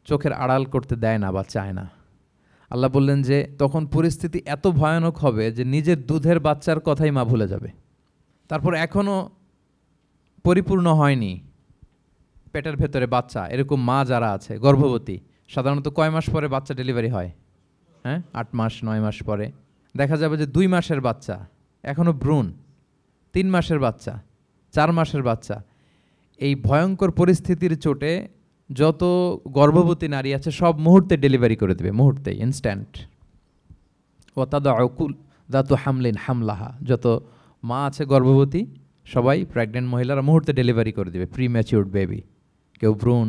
চোখের আড়াল করতে দেয় না বা চায় না। আল্লাহ বললেন যে তখন পরিস্থিতি এত ভয়ানক হবে যে নিজের দুধের বাচ্চার কথাই মা ভুলে যাবে। তারপর এখনও পরিপূর্ণ হয়নি পেটের ভেতরে বাচ্চা, এরকম মা যারা আছে গর্ভবতী, সাধারণত কয় মাস পরে বাচ্চা ডেলিভারি হয়? 8 মাস 9 মাস পরে। দেখা যাবে যে 2 মাসের বাচ্চা, এখনও ভ্রূণ, 3 মাসের বাচ্চা, 4 মাসের বাচ্চা। এই ভয়ঙ্কর পরিস্থিতির চোটে যত গর্ভবতী নারী আছে সব মুহূর্তে ডেলিভারি করে দেবে, মুহূর্তে, ইনস্ট্যান্ট। ও তাদাউকুল দাতু হামলিন হামলাহা, যত মা আছে গর্ভবতী সবাই, প্রেগনেন্ট মহিলারা মুহূর্তে ডেলিভারি করে দেবে, প্রি ম্যাচিউরড বেবি, কেউ ভ্রূণ,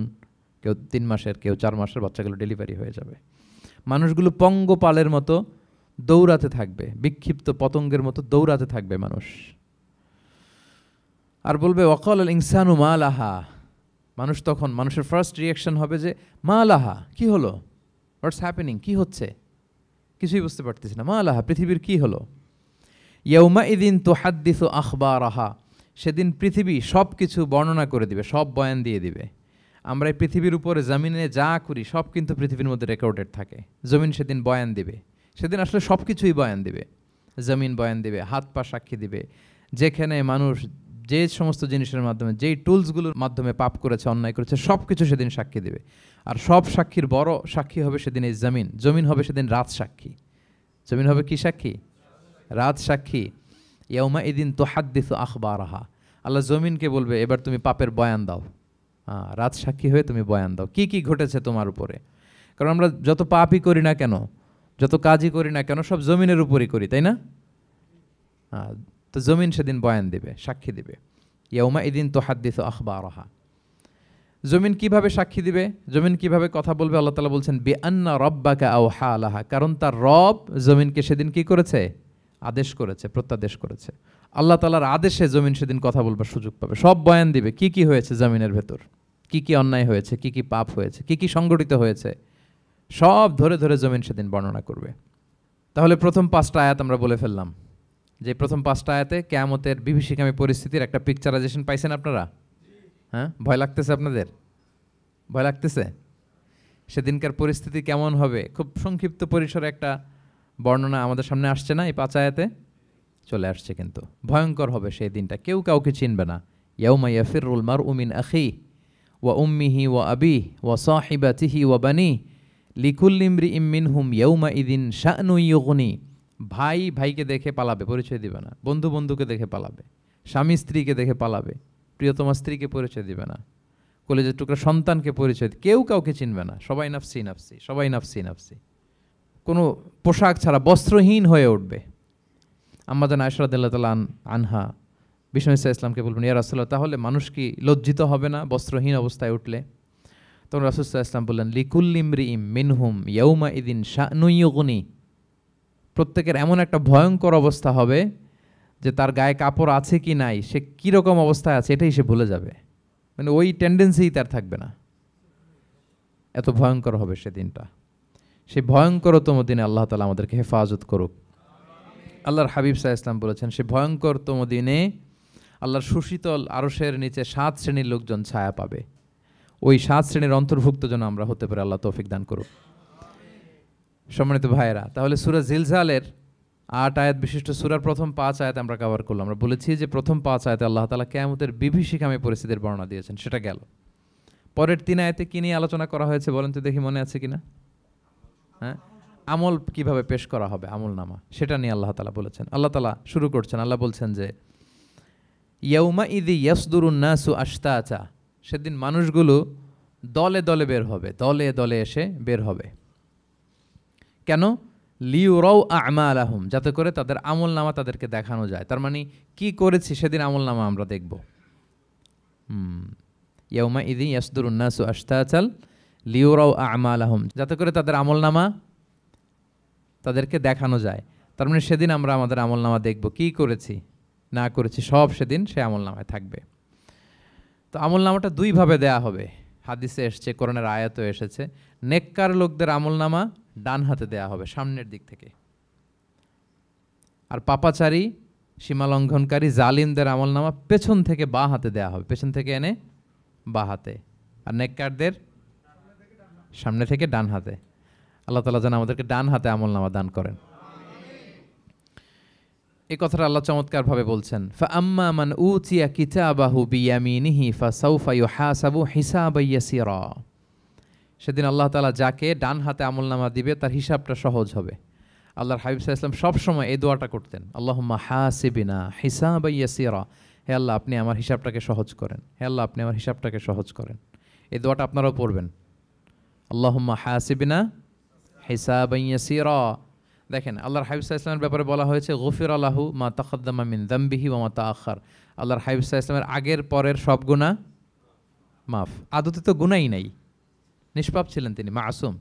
কেউ 3 মাসের, কেউ 4 মাসের বাচ্চাগুলো ডেলিভারি হয়ে যাবে। মানুষগুলো পঙ্গপালের মতো দৌড়াতে থাকবে, বিক্ষিপ্ত পতঙ্গের মতো দৌড়াতে থাকবে মানুষ। আর বলবে ওয়াকাল আল ইনসানু মা লাহা, মানুষ তখন, মানুষের ফার্স্ট রিয়াকশন হবে যে মা লাহা, কি হলো, হোয়াটস হ্যাপেনিং, কি হচ্ছে, কিছুই বুঝতে পারতেছি না, মা লাহা, পৃথিবীর কি হলো। ইয়াউমা ইদিন তুহাদ্দিসু আখবারাহা, সেদিন পৃথিবী সব কিছু বর্ণনা করে দিবে, সব বয়ান দিয়ে দিবে। আমরা এই পৃথিবীর উপরে জমিনে যা করি সব কিন্তু পৃথিবীর মধ্যে রেকর্ডেড থাকে। জমিন সেদিন বয়ান দিবে, সেদিন আসলে সব কিছুই বয়ান দিবে। জমিন বয়ান দিবে, হাত পা সাক্ষী দিবে, যেখানে মানুষ যে সমস্ত জিনিসের মাধ্যমে, যেই টুলসগুলোর মাধ্যমে পাপ করেছে, অন্যায় করেছে, সব কিছু সেদিন সাক্ষী দিবে। আর সব সাক্ষীর বড় সাক্ষী হবে সেদিন এই জমিন। জমিন হবে সেদিন রাত সাক্ষী। জমিন হবে কি সাক্ষী? রাত সাক্ষী। ইয়াউমা ইদিন তুহাদ্দিসু আখবারাহা, আল্লাহ জমিনকে বলবে এবার তুমি পাপের বয়ান দাও, রাত সাক্ষী হয়ে তুমি বয়ান দাও, কি কি ঘটেছে তোমার উপরে। কারণ আমরা যত পাপই করি না কেন, যত কাজই করি না কেন, সব জমিনের উপরই করি, তাই না? তো জমিন সেদিন বয়ান দিবে, সাক্ষী দিবে। ইয়াউমা ইদিন তুহাদ্দিসু আখবারাহা। জমিন কিভাবে সাক্ষী দিবে, জমিন কিভাবে কথা বলবে? আল্লাহ তাআলা বলছেন বিআন্না রাব্বাকা আওহা লাহা, কারণ তার রব জমিনকে সেদিন কি করেছে? আদেশ করেছে, প্রত্যাদেশ করেছে। আল্লাহ তাআলার আদেশে জমিন সেদিন কথা বলবার সুযোগ পাবে, সব বয়ান দিবে, কি কি হয়েছে জমিনের ভেতর, কি কি অন্যায় হয়েছে, কি কি পাপ হয়েছে, কি কি সংগঠিত হয়েছে, সব ধরে ধরে জমিন সেদিন বর্ণনা করবে। তাহলে প্রথম 5টা আয়াত আমরা বলে ফেললাম, যে প্রথম 5টা আয়াতে কিয়ামতের বিভীষিকামী পরিস্থিতির একটা পিকচারাইজেশন পাইছেন আপনারা? ভয় লাগতেছে আপনাদের? ভয় লাগতেছে? সেদিনকার পরিস্থিতি কেমন হবে খুব সংক্ষিপ্ত পরিসরে একটা বর্ণনা আমাদের সামনে আসছে না? এই 5 আয়াতে চলে আসছে। কিন্তু ভয়ঙ্কর হবে সেই দিনটা, কেউ কাউকে চিনবে না। ইয়াউমা ইয়াফিরুল মারউ মিন আখিহি ওয়া উম্মিহি ওয়া আবিহি ওয়া সাহিবাতিহি ওয়া বানিহি লিকুল্লি ইমরিইম মিনহুম ইয়াউমা ইযিন শা'নুন ইউগনি। ভাই ভাইকে দেখে পালাবে, পরিচয় দিবে না। বন্ধু বন্ধুকে দেখে পালাবে। স্বামী স্ত্রীকে দেখে পালাবে, প্রিয়তমা স্ত্রীকে পরিচয় দিবে না। কলেজের টুকরা সন্তানকে পরিচয়, কেউ কাউকে চিনবে না। সবাই নাফসি নাফসি, সবাই নাফসি নাফসি। কোনো পোশাক ছাড়া বস্ত্রহীন হয়ে উঠবে। আম্মা জান আয়েশা রাদিয়াল্লাহু তাআলা আনহা বিষ্ণু ইসলামকে বলবেন, ইয়া রাসূলুল্লাহ, তাহলে মানুষ কি লজ্জিত হবে না বস্ত্রহীন অবস্থায় উঠলে? তখন রাসূল সাল্লাল্লাহু আলাইহি ওয়াসাল্লাম বললেন, লিকুল্লি ইমরিইম মিনহুম ইয়াউমা ইযিন শা'নুন ইউগনি। প্রত্যেকের এমন একটা ভয়ঙ্কর অবস্থা হবে যে তার গায়ে কাপড় আছে কি নাই, সে কীরকম অবস্থায় আছে এটাই সে ভুলে যাবে। মানে ওই টেন্ডেন্সিই তার থাকবে না। এত ভয়ঙ্কর হবে সেদিনটা। সেই ভয়ঙ্করতম দিনে আল্লাহ তাআলা আমাদেরকে হেফাজত করুক। আল্লাহর হাবিব সাল্লাল্লাহু আলাইহি ওয়াসাল্লাম বলেছেন, সে ভয়ঙ্করতম দিনে আল্লাহর সুশীতল আরশের নিচে 7 শ্রেণীর লোকজন ছায়া পাবে। ওই 7 শ্রেণীর অন্তর্ভুক্ত যেন আমরা হতে পারি, আল্লাহ তৌফিক দান করুক। সম্মানিত ভাইয়েরা, তাহলে সূরা জিলজালের 8 আয়াত বিশিষ্ট সূরার প্রথম 5 আয়াত আমরা কভার করলাম। আমরা বলেছি যে প্রথম 5 আয়াতে আল্লাহ তাআলা কিয়ামতের বিভীষিকাময় পরিস্থিতির বর্ণনা দিয়েছেন, সেটা গেল। পরের 3 আয়াতে কি নিয়ে আলোচনা করা হয়েছে বলেন তো দেখি, মনে আছে কিনা? হ্যাঁ, আমল কিভাবে পেশ করা হবে, আমল নামা, সেটা নিয়ে আল্লাহ তাআলা বলেছেন। আল্লাহ তাআলা শুরু করছেন, আল্লাহ বলছেন যে ইয়াউমা ইযি ইয়াসদুরুন নাসু আশতাতা। সেদিন মানুষগুলো দলে দলে বের হবে, দলে দলে এসে বের হবে। কেন? লিউরাউ আমালাহুম, যাতে করে তাদের আমল নামা তাদেরকে দেখানো যায়। তার মানে কি করেছি সেদিন আমল নামা আমরা দেখব। ইয়াউমা ইযি ইয়াসদুরুন নাসু আশতাতাল লিউরাউ আমালাহুম, যাতে করে তাদের আমল নামা তাদেরকে দেখানো যায়। তার মানে সেদিন আমরা আমাদের আমল নামা দেখব, কি করেছি না করেছি সব সেদিন সে আমল নামায় থাকবে। তো আমল নামাটা 2 ভাবে দেয়া হবে। হাদিসে এসেছে, কোরআনের আয়াতও এসেছে। নেককার লোকদের আমল নামা ডান হাতে দেয়া হবে, সামনের দিক থেকে। আর পাপাচারী, সীমালঙ্ঘনকারী, জালিমদের আমল নামা পেছন থেকে বাঁ হাতে দেয়া হবে, পেছন থেকে এনে বাঁ হাতে। আর নেককারদের সামনে থেকে ডান হাতে। আল্লাহ তাআলা যেন আমাদেরকে ডান হাতে আমল নামা দান করেন। এই কথাটা আল্লাহ চমৎকার ভাবে বলছেন, ফাআম্মা মান উতিয়া কিতাবাহু বিয়ামিনিহি ফাসাউফা ইউহাসাবু হিসাবান ইয়াসিরা। সেদিন আল্লাহ তাআলা যাকে ডান হাতে আমলনামা দিবে তার হিসাবটা সহজ হবে। আল্লাহর হাবিব সাল্লাল্লাহু আলাইহি ওয়াসাল্লাম সব সময় এই দোয়াটা করতেন, আল্লাহুম্মা হাসিবিনা হিসাবান ইয়াসিরা। হে আল্লাহ, আপনি আমার হিসাবটাকে সহজ করেন। হে আল্লাহ, আপনি আমার হিসাবটাকে সহজ করেন। এই দোয়াটা আপনারাও পড়বেন, আল্লাহুম্মা হাসিবিনা হিসাবান ইয়াসিরা। দেখেন, আল্লাহর হাবিব সাল্লাল্লাহু আলাইহি ওয়াসাল্লামের ব্যাপারে বলা হয়েছে গফিরা লাহু মা তাকাদ্দামা মিন যামবিহি ওয়া মা তাআখার। আল্লাহর হাবিব সাল্লাল্লাহু আলাইহি ওয়াসাল্লামের আগের পরের সব গুনাহ মাফ। আদতে তো গুনাহই নাই, নিষ্পাপ ছিলেন তিনি, মাসুম।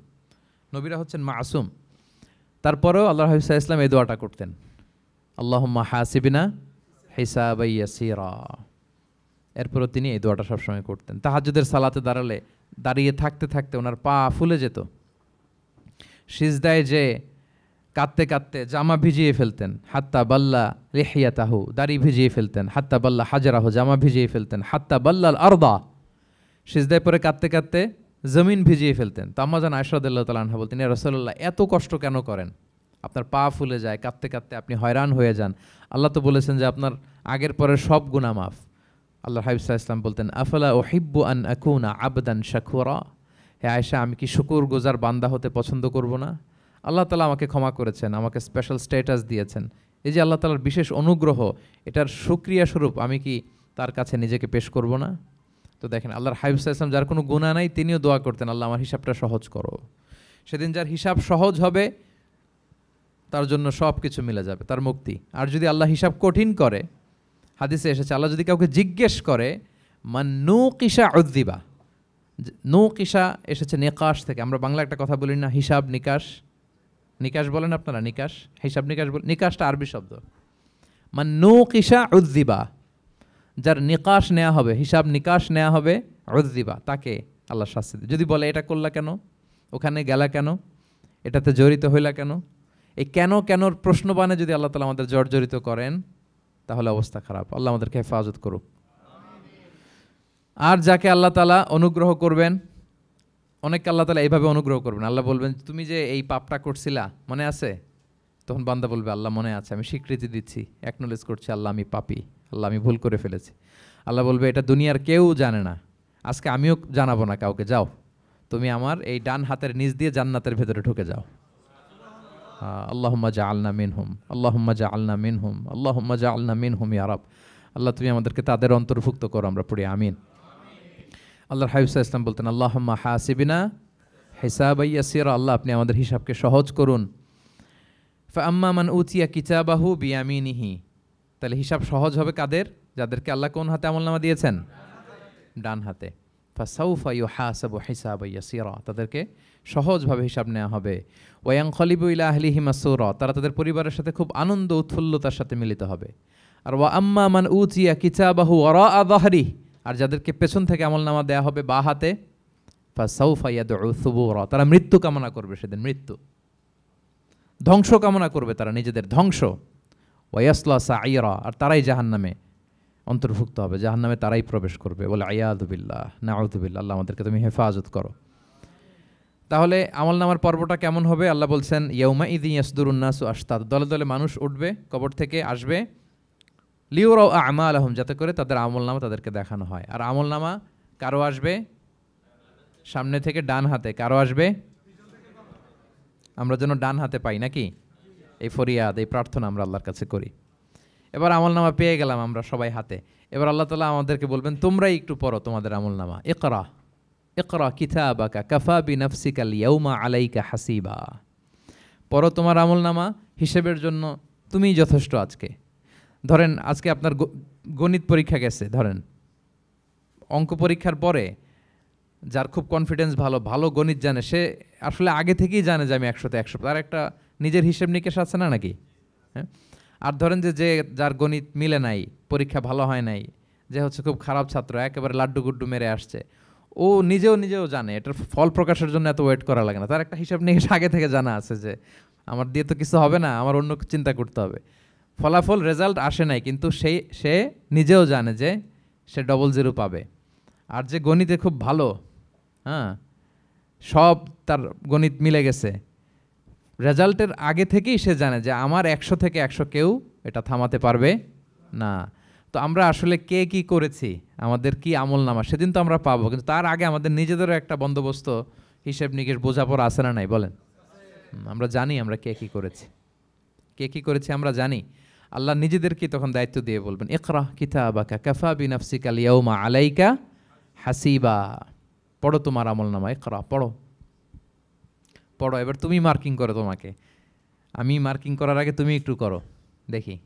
নবীরা হচ্ছেন মাসুম। তারপরেও আল্লাহর হাবিব সাল্লাল্লাহু আলাইহি ওয়াসাল্লাম এই দোয়াটা করতেন, আল্লাহুম্মা হাসিবিনা হিসাবান ইয়াসিরা। এরপরও তিনি এই দোয়াটা সবসময় করতেন। তাহাজ্জুদের সালাতে দাঁড়িয়ে থাকতে থাকতে ওনার পা ফুলে যেত। সিজদায় যে কাঁদতে কাঁদতে জামা ভিজিয়ে ফেলতেন, হাত্তা বাল্লা লিহিয়াতাহু, দাড়ি ভিজিয়ে ফেলতেন, হাত্তা বাল্লা হাজারাহু, জামা ভিজিয়ে ফেলতেন, হাত্তা বাল্লাল আরদা, সিজদায় পরে কাঁদতে কাঁদতে জমিন ভিজিয়ে ফেলতেন। তো আম্মা জান আয়েশা রাদিয়াল্লাহু তাআলা আনহা বলতেন, ইয়া রাসূলুল্লাহ, এত কষ্ট কেন করেন? আপনার পা ফুলে যায়, কাঁদতে কাঁদতে আপনি হয়রান হয়ে যান। আল্লাহ তো বলেছেন যে আপনার আগের পরের সব গুনাহ মাফ। আল্লাহর হাবিব সাল্লাল্লাহু আলাইহি ওয়াসাল্লাম বলতেন, আফালা উহিব্বু আন আকুনা আবদান শাকুরা। হে আয়েশা, আমি কি শুকরগুজার বান্দা হতে পছন্দ করব না? আল্লাহ তাআলা আমাকে ক্ষমা করেছেন, আমাকে স্পেশাল স্ট্যাটাস দিয়েছেন। এই যে আল্লাহ তাআলার বিশেষ অনুগ্রহ, এটার শুকরিয়া স্বরূপ আমি কি তার কাছে নিজেকে পেশ করব না? তো দেখেন, আল্লাহর হাবিব সাল্লাল্লাহু আলাইহি ওয়াসাল্লাম যার কোনো গুনাহ নাই, তিনিও দোয়া করতেন, আল্লাহ আমার হিসাবটা সহজ করো। সেদিন যার হিসাব সহজ হবে তার জন্য সব কিছু মিলে যাবে, তার মুক্তি। আর যদি আল্লাহ হিসাব কঠিন করে, হাদিসে এসেছে, আল্লাহ যদি কাউকে জিজ্ঞেস করে, মান নুকিশা উযযিবা। নুকিশা এসেছে নিকাশ থেকে। আমরা বাংলা একটা কথা বলি না, হিসাব নিকাশ। নিকাশ বলেন আপনারা? নিকাশ, হিসাব নিকাশ বলেন। নিকাশটা আরবি শব্দ। মান নুকিশা উযযিবা, যার নিকাশ নেওয়া হবে, হিসাব নিকাশ নেওয়া হবে, উযযিবা, তাকে আল্লাহ শাস্তি দেবে। যদি বলে এটা করলা কেন, ওখানে গেলা কেন, এটাতে জড়িত হইলা কেন, এই কেন কেনর প্রশ্নবাণে যদি আল্লাহ তাআলা আমাদের জর্জরিত করেন, তাহলে অবস্থা খারাপ। আল্লাহ আমাদেরকে হেফাজত করুক। আর যাকে আল্লাহ তাআলা অনুগ্রহ করবেন, অনেক আল্লাহ তাআলা এইভাবে অনুগ্রহ করবেন, আল্লাহ বলবেন তুমি যে এই পাপটা করছিলা মনে আছে? তখন বান্দা বলবে আল্লাহ মনে আছে, আমি স্বীকৃতি দিচ্ছি, অ্যাকনোলেজ করছি আল্লাহ আমি পাপী, আল্লাহ আমি ভুল করে ফেলেছি। আল্লাহ বলবে এটা দুনিয়ার কেউ জানে না, আজকে আমিও জানাবো না কাউকে, যাও তুমি আমার এই ডান হাতের নিচ দিয়ে জান্নাতের ভেতরে ঢুকে যাও। আল্লাহুম্মা জাআলনা মিনহুম, আল্লাহুম্মা জাআলনা মিনহুম, আল্লাহুম্মা জাআলনা মিনহুম ইয়া রাব। আল্লাহ তুমি আমাদেরকে তাদের অন্তর্ভুক্ত করো, আমরা পড়ি আমিন। আল্লাহর হাবিব সাল্লাল্লাহু আলাইহি ওয়াসাল্লাম বলতেন আল্লাহুম্মা হাসিবিনা হিসাবান ইয়াসিরা, আল্লাহ আপনি আমাদের হিসাবকে সহজ করুন। ফাআম্মা মান উতিয়া কিতাবাহু বিয়ামিনিহি, তাহলে হিসাব সহজ হবে কাদের? যাদেরকে আল্লাহ কোন হাতে আমলনামা দিয়েছেন? ডান হাতে। ফাসাউফা ইউহাসাবু হিসাবান ইয়াসিরা, তাদেরকে সহজভাবে হিসাব নেওয়া হবে। ওয়ায়ানকালিবু ইলা আহলিহি মাসরুরা, তারা তাদের পরিবারের সাথে খুব আনন্দ উৎফুল্লতার সাথে মিলিত হবে। আর ওয়া আম্মা মান উতিয়া কিতাবাহু ওয়ারাআ যাহরি, আর যাদেরকে পেছন থেকে আমলনামা দেয়া হবে বা হাতে, ফাসাউফা ইয়াদউ সুবুরা, তারা মৃত্যু কামনা করবে, সেদিন মৃত্যু, ধ্বংস কামনা করবে, তারা নিজেদের ধ্বংস। ওয়ায়াসলা সাঈরা, আর তারাই জাহান্নামে অন্তর্ভুক্ত হবে, জাহান্নামে তারাই প্রবেশ করবে। বলে আয়াযু বিল্লাহ, নাউযু বিল্লাহ, আল্লাহ আমাদেরকে তুমি হেফাজত করো। তাহলে আমলনামার পর্বটা কেমন হবে? আল্লাহ বলছেন ইয়াউমা ইযি ইয়াসদুরুন নাসু আশতাত, দলে দলে মানুষ উঠবে, কবর থেকে আসবে, লিউরাউ আমালাহুম, যাতে করে তাদের আমলনামা তাদেরকে দেখানো হয়। আর আমলনামা কারো আসবে সামনে থেকে ডান হাতে, কারো আসবে, আমরা যেন ডান হাতে পাই নাকি? এই ফরিয়াদ, এই প্রার্থনা আমরা আল্লাহর কাছে করি। এবার আমলনামা পেয়ে গেলাম আমরা সবাই হাতে, এবার আল্লাহ তাআলা আমাদেরকে বলবেন তোমরাই একটু পড়ো তোমাদের আমলনামা। ইকরা ইকরা কিতাবাকা কাফা বিনাফসিকা আল-ইয়াউমা আলাইকা হাসিবা, পড়ো তোমার আমলনামা, হিসেবের জন্য তুমিই যথেষ্ট আজকে। ধরেন আজকে আপনার গণিত পরীক্ষা গেছে, ধরেন অঙ্ক পরীক্ষার পরে যার খুব কনফিডেন্স ভালো, ভালো গণিত জানে, সে আসলে আগে থেকেই জানে যে আমি 100তে 100, তার একটা নিজের হিসেব নিকেশ আছে না নাকি? হ্যাঁ। আর ধরেন যে যার গণিত মিলে নাই, পরীক্ষা ভালো হয় নাই, যে হচ্ছে খুব খারাপ ছাত্র, একেবারে লাড্ডু গুড্ডু মেরে আসছে, ও নিজেও জানে এটার ফল প্রকাশের জন্য এত ওয়েট করা লাগে না, তার একটা হিসাব নিকেশ আগে থেকে জানা আছে যে আমার দিয়ে তো কিছু হবে না, আমার অন্য চিন্তা করতে হবে। ফলাফল রেজাল্ট আসে নাই, কিন্তু সে নিজেও জানে যে সে 00 পাবে। আর যে গণিতে খুব ভালো, হ্যাঁ, সব তার গণিত মিলে গেছে, রেজাল্টের আগে থেকেই সে জানে যে আমার 100 থেকে 100 কেউ এটা থামাতে পারবে না। তো আমরা আসলে কে কি করেছি, আমাদের কি আমলনামা, সেদিন তো আমরা পাবো, কিন্তু তার আগে আমাদের নিজেদেরও একটা বন্দোবস্ত, হিসেব নিকেশ, বোঝাপড়া আছে না নাই বলেন? আমরা জানি আমরা কে কি করেছি আমরা জানি। আল্লাহ নিজেদেরকে তখন দায়িত্ব দিয়ে বলবেন ইকরা কিতাবাকা কাফা বিনাফসিকা আল-ইয়াউমা আলাইকা হাসিবা, পড়ো তোমার আমলনামা, ইকরা পড়ো। এবার তুমি মার্কিং করো, তোমাকে আমি মার্কিং করার আগে তুমি একটু করো দেখি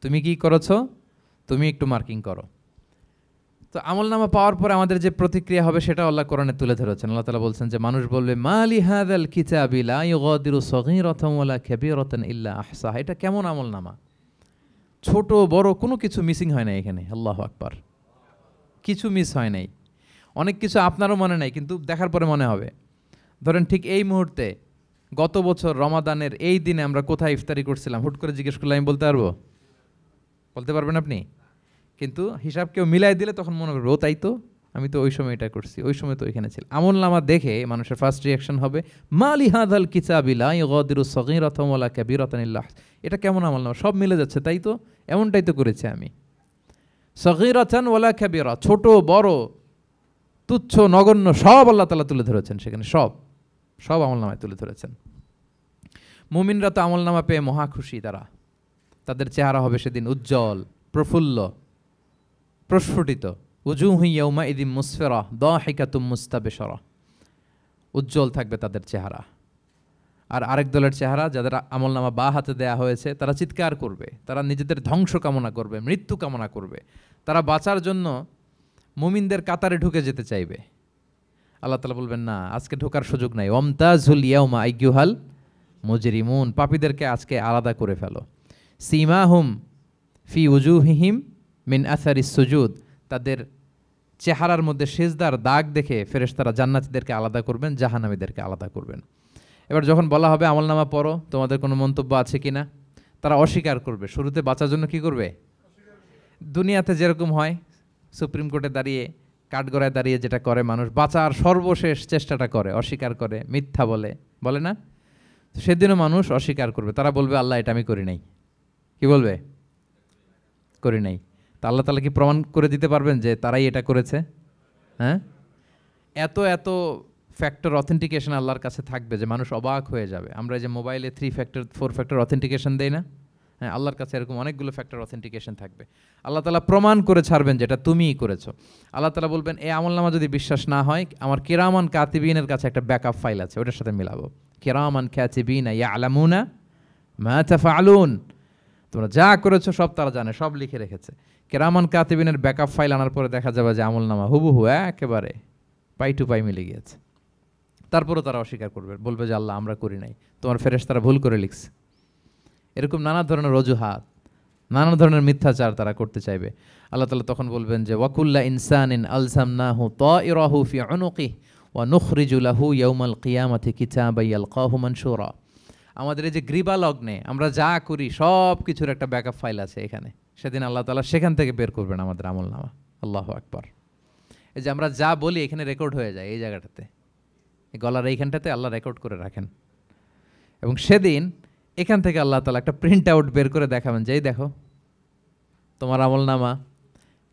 তুমি কি করেছো, তুমি একটু মার্কিং করো। তো আমলনামা পাওয়ার পরে আমাদের যে প্রতিক্রিয়া হবে সেটা আল্লাহ কোরআনে তুলে ধরেছেন। আল্লাহ তাআলা বলছেন যে মানুষ বলবে মালি হাযাল কিতাবি লা ইউগাদিরু সগীরাতান ওয়ালা কাবীরাতান ইল্লা আহসাহা, এটা কেমন আমলনামা, ছোট বড় কোনো কিছু মিসিং হয় না এখানে। আল্লাহু আকবার, কিছু মিস হয় নাই। অনেক কিছু আপনারও মনে নাই, কিন্তু দেখার পরে মনে হবে। ধরেন ঠিক এই মুহূর্তে গত বছর রমাদানের এই দিনে আমরা কোথায় ইফতারি করছিলাম, হুট করে জিজ্ঞেস করলে আমি বলতে পারবো? বলতে পারবেন আপনি? কিন্তু হিসাব কেউ মিলাই দিলে তখন মনে করবে ও তাই তো, আমি তো ওই সময় এটা করছি, ওই সময় তো ওইখানে ছিল। আমলনামা দেখে মানুষের ফার্স্ট রিয়াকশন হবে মালি হাযাল কিতাবি লা ইউগাদিরু সগীরাতান ওয়ালা কাবীরাতান ইল্লা আহসাহা, এটা কেমন আমলনামা, সব মিলে যাচ্ছে, তাই তো, এমনটাই তো করেছি আমি। সগীরাতান ওয়ালা কাবীরা, ছোট বড় তুচ্ছ নগণ্য সব আল্লাহ তাআলা তুলে ধরেছেন সেখানে, সব আমলনামায় তুলে ধরেছেন। মুমিনরা তো আমলনামা পেয়ে মহা খুশি, তাদের চেহারা হবে সেদিন উজ্জ্বল, প্রফুল্ল, প্রস্ফুটিত। উজুহু ইয়াউমা ইযিন মুসফিরা দাহিকাতুম মুস্তাবশিরা, উজ্জ্বল থাকবে তাদের চেহারা। আর আরেক দলের চেহারা, যাদের আমলনামা বা হাতে দেয়া হয়েছে, তারা চিৎকার করবে, তারা নিজেদের ধ্বংস কামনা করবে, মৃত্যু কামনা করবে, তারা বাঁচার জন্য মুমিনদের কাতারে ঢুকে যেতে চাইবে। আল্লাহ তাআলা বলবেন না, আজকে ঢোকার সুযোগ নাই। ওয়ামতাজুল ইয়াউমা আইয়ুহাল মুজরিমুন, পাপীদেরকে আজকে আলাদা করে ফেলো। সীমাহুম ফি উজুহিহিম মিন আসারিস সুজুদ, তাদের চেহারার মধ্যে সিজদার দাগ দেখে ফেরেশতারা জান্নাতীদেরকে আলাদা করবেন, জাহান্নামীদেরকে আলাদা করবেন। এবার যখন বলা হবে আমলনামা পড়ো, তোমাদের কোনো মন্তব্য আছে কিনা, তারা অস্বীকার করবে। শুরুতে বাঁচার জন্য কি করবে? দুনিয়াতে যেরকম হয়, সুপ্রিম কোর্টে দাঁড়িয়ে কাঠগড়ায় দাঁড়িয়ে যেটা করে মানুষ, বাঁচার সর্বশেষ চেষ্টাটা করে, অস্বীকার করে, মিথ্যা বলে, বলে না? তো সেদিনও মানুষ অস্বীকার করবে, তারা বলবে আল্লাহ এটা আমি করি নাই। কি বলবে? করি নাই। তা আল্লাহ তাআলা কি প্রমাণ করে দিতে পারবেন যে তারাই এটা করেছে? হ্যাঁ, এত এত ফ্যাক্টর অথেন্টিকেশন আল্লাহর কাছে থাকবে যে মানুষ অবাক হয়ে যাবে। আমরা যে মোবাইলে 3 ফ্যাক্টর 4 ফ্যাক্টর অথেন্টিকেশন দেই না, হ্যাঁ, আল্লাহর কাছে এরকম অনেকগুলো ফ্যাক্টর অথেন্টিকেশন থাকবে। আল্লাহ তাআলা প্রমাণ করে ছাড়বেন যেটা তুমিই করেছো। আল্লাহ তাআলা বলবেন এই আমলনামা যদি বিশ্বাস না হয়, আমার কিরামান কাতিবিনের কাছে একটা ব্যাকআপ ফাইল আছে, ওটার সাথে মিলাবো। কিরামান কাতিবিনা ইয়ালামুনা মা তাফআলুন, তোমরা যা করেছো সব তারা জানে, সব লিখে রেখেছে। কিরামান কাতিবিনের ব্যাকআপ ফাইল আনার পরে দেখা যাবে যে আমলনামা হুবহু একেবারে পাই টু পাই মিলে গিয়েছে। তারপরও তারা অস্বীকার করবে, বলবে যে আল্লাহ আমরা করি নাই, তোমার ফেরেশতারা ভুল করে লিখছে। এরকম নানা ধরনের অজুহাত, নানা ধরনের মিথ্যাচার তারা করতে চাইবে। আল্লাহ তাআলা তখন বলবেন যে ওয়াকুল্লা ইনসানিন আলজামনাহু তাইরাহু ফি উনুকিহি ওয়া নুখরিজু লাহু ইয়াউমাল কিয়ামাতি কিতাবান ইয়ালকাহু মানশুরা। আমাদের এই যে গ্রীবা লগ্নে আমরা যা করি সব কিছুর একটা ব্যাকআপ ফাইল আছে এখানে, সেদিন আল্লাহ তাআলা সেখান থেকে বের করবেন আমাদের আমলনামা। আল্লাহু আকবার। এই যে আমরা যা বলি এখানে রেকর্ড হয়ে যায়, এই জায়গাটাতে, এই গলার এইখানটাতে আল্লাহ রেকর্ড করে রাখেন। এবং সেদিন এখান থেকে আল্লাহ তাআলা একটা প্রিন্ট আউট বের করে দেখাবেন যে এই দেখো তোমার আমলনামা,